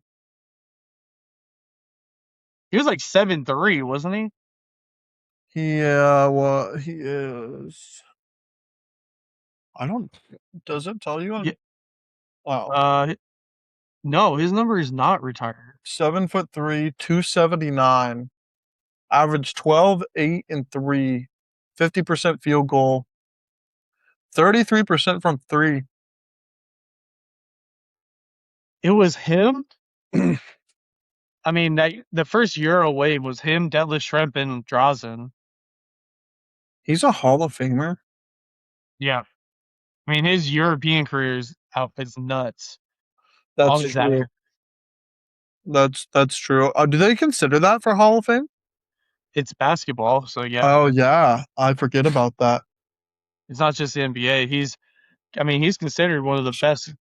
He was like 7'3", wasn't he? Well, he is. I don't. Does it tell you? Yeah. Wow. No, his number is not retired. 7'3", 279. Average 12, 8, and 3. 50% field goal. 33% from 3. It was him. I mean, the first Euro wave was him, Detlef Schrempf, and Drazen. He's a Hall of Famer. Yeah. I mean, his European career is nuts. All That's his true. act. That's true. Do they consider that for Hall of Fame? It's basketball, so yeah. Oh yeah, I forget about that. It's not just the NBA. I mean, he's considered one of the best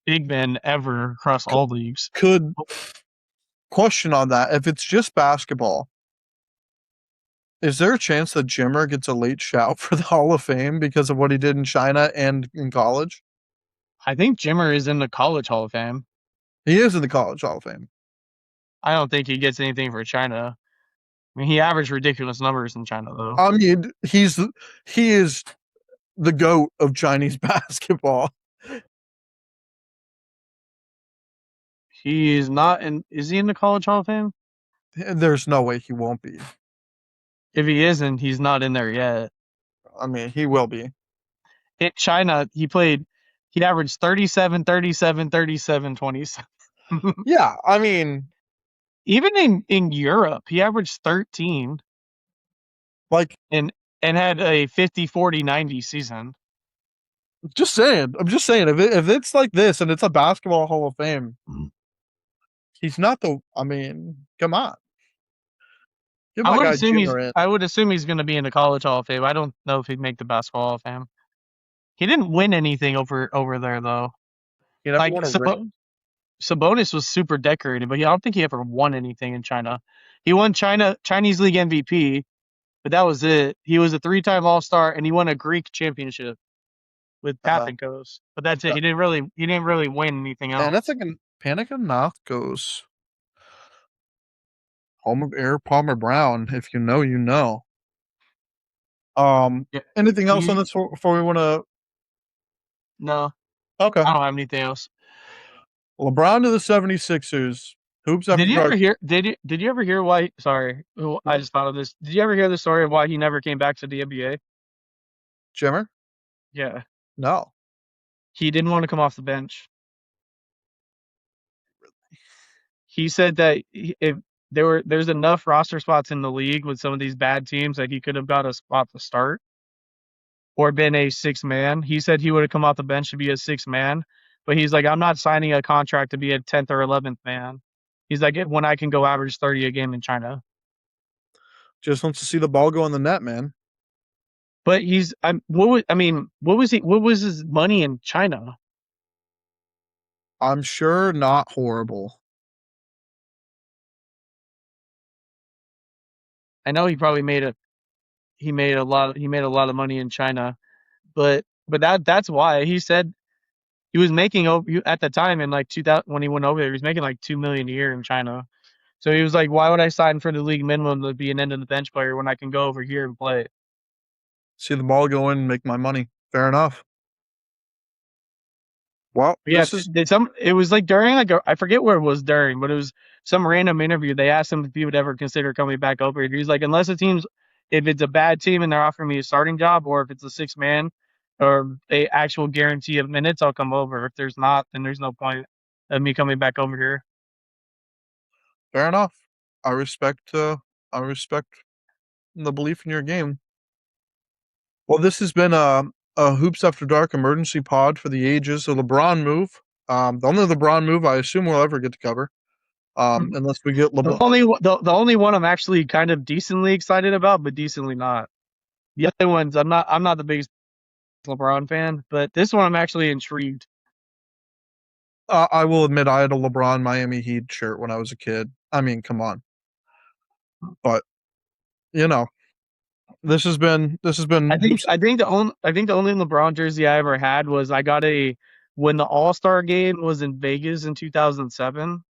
big men ever across C- all leagues. could question on that. If it's just basketball, is there a chance that Jimmer gets a late shout for the Hall of Fame because of what he did in China and in college? I think Jimmer is in the College Hall of Fame. He is in the College Hall of Fame. I don't think he gets anything for China. I mean, he averaged ridiculous numbers in China, though. I mean, he is the GOAT of Chinese basketball. He is not in. Is he in the College Hall of Fame? There's no way he won't be. If he isn't, he's not in there yet. I mean, he will be. In China, he averaged 37, 37, 37, 27. Yeah, I mean, Even in Europe, he averaged 13 like, and had a 50, 40, 90 season. just saying. I'm just saying. If it's like this and it's a basketball Hall of Fame, he's not the. I mean, come on, give my guy Jimmer in. I would assume he's going to be in the College Hall of Fame. I don't know if he'd make the Basketball Hall of Fame. He didn't win anything over there though. He never Like won a ring. Sabonis was super decorated, but I don't think he ever won anything in China. He won Chinese League MVP, but that was it. He was a 3-time All-Star and he won a Greek championship with Uh, Panathinaikos. But that's it. uh, He didn't really win anything else. Panathinaikos, home of Air Palmer Brown. If you know, you know. Yeah. Anything else on He, this before we want to? no, Okay. I don't have anything else. LeBron to the 76ers. Hoops after dark. Did you ever hear why? Sorry, I just thought of this. Did you ever hear the story of why he never came back to the NBA? Jimmer? Yeah, No. he didn't want to come off the bench. He said that if there's enough roster spots in the league with some of these bad teams that he could have got a spot to start or been a 6 man. He said he would have come off the bench to be a 6 man, but he's like, I'm not signing a contract to be a 10th or 11th man. He's like, when I can go average 30 a game in China. Just wants to see the ball go in the net, man. But what was his money in China? I'm sure not horrible. I know he probably made a lot of money in China, but that's why he said he was making at the time in like 2000 when he went over there, he was making like 2 million a year in China. So he was like, why would I sign for the league minimum to be an end of the bench player when I can go over here and play? See the ball go in and make my money. Fair enough. Well, But yeah, this is it was like during I forget where it was during, but it was some random interview. They asked him if he would ever consider coming back over here. He's like, if it's a bad team and they're offering me a starting job, or if it's a 6 man or a actual guarantee of minutes, I'll come over. If there's not, then there's no point of me coming back over here. fair enough. I respect the belief in your game. Well, this has been a Hoops After Dark emergency pod for the ages. A LeBron move. The only LeBron move I assume we'll ever get to cover. Unless we get LeBron. The only one I'm actually kind of decently excited about, but decently not. The other ones, I'm not the biggest LeBron fan, but this one I'm actually intrigued. I will admit I had a LeBron Miami Heat shirt when I was a kid. I mean, come on. But you know, this has been Hoops. I think the only LeBron jersey I ever had was I got when the All-Star game was in Vegas in 2007.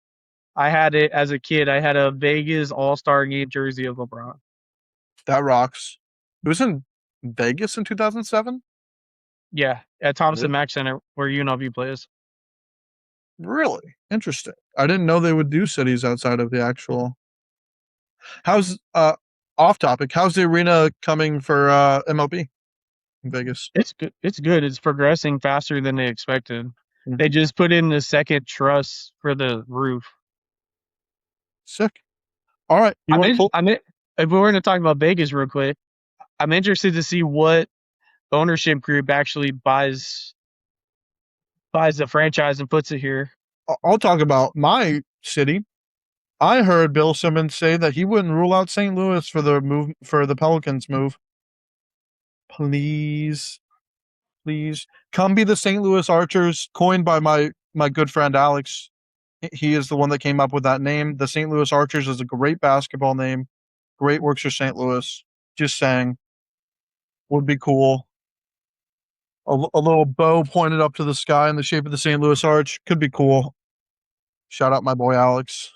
I had it as a kid. I had a Vegas All-Star game jersey of LeBron. That rocks. It was in Vegas in 2007. Yeah, at Thompson Mack Center where UNLV plays. Really interesting. I didn't know they would do cities outside of the actual. How's off topic? How's the arena coming for MLB in Vegas? It's good. It's good. It's progressing faster than they expected. They just put in the second truss for the roof. Sick. All right, you want to pull? If we were going to talk about Vegas real quick, I'm interested to see what ownership group actually buys the franchise and puts it here. I'll talk about my city. I heard Bill Simmons say that he wouldn't rule out St. Louis for the Pelicans move. Please, please come be the St. Louis Archers, coined by my good friend Alex. He is the one that came up with that name. The St. Louis Archers is a great basketball name. Great works for St. Louis. Just saying, would be cool. A little bow pointed up to the sky in the shape of the St. Louis Arch could be cool. Shout out my boy Alex.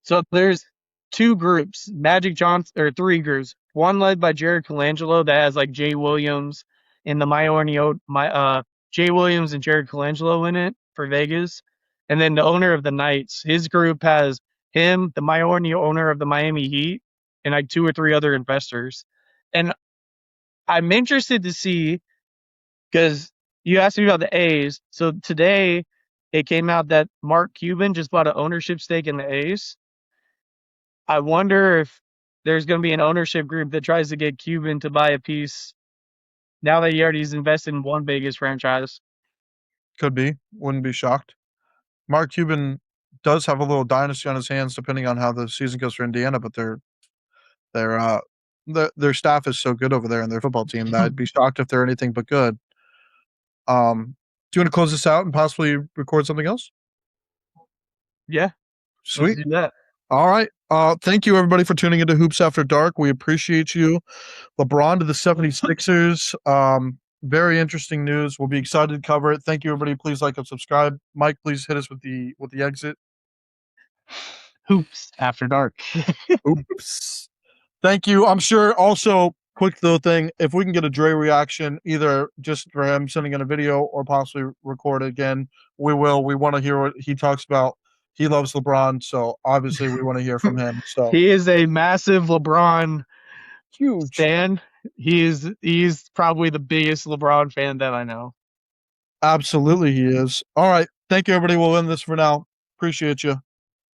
So there's two groups, or three groups. One led by Jared Colangelo that has like Jay Williams and Jay Williams and Jared Colangelo in it for Vegas. And then the owner of the Knights, his group has him, the Maiorni owner of the Miami Heat, and like two or three other investors. And I'm interested to see, because you asked me about the A's. So today it came out that Mark Cuban just bought an ownership stake in the A's. I wonder if there's going to be an ownership group that tries to get Cuban to buy a piece now that he already's invested in one Vegas franchise. Could be. Wouldn't be shocked. Mark Cuban does have a little dynasty on his hands, depending on how the season goes for Indiana. But their staff is so good over there, and their football team that I'd be shocked if they're anything but good. Do you want to close this out and possibly record something else? Yeah, sweet. Let's do that. All right. Thank you, everybody, for tuning into Hoops After Dark. We appreciate you. LeBron to the 76ers. Very interesting news. We'll be excited to cover it. Thank you, everybody. Please like and subscribe. Mike, please hit us with the exit. Hoops After Dark. Oops. Thank you. I'm sure also, quick little thing, if we can get a Dre reaction, either just for him sending in a video or possibly record it again, we will. We want to hear what he talks about. He loves LeBron, so obviously we want to hear from him. So he is a massive LeBron huge fan. He's probably the biggest LeBron fan that I know. Absolutely, he is. All right. Thank you, everybody. We'll end this for now. Appreciate you.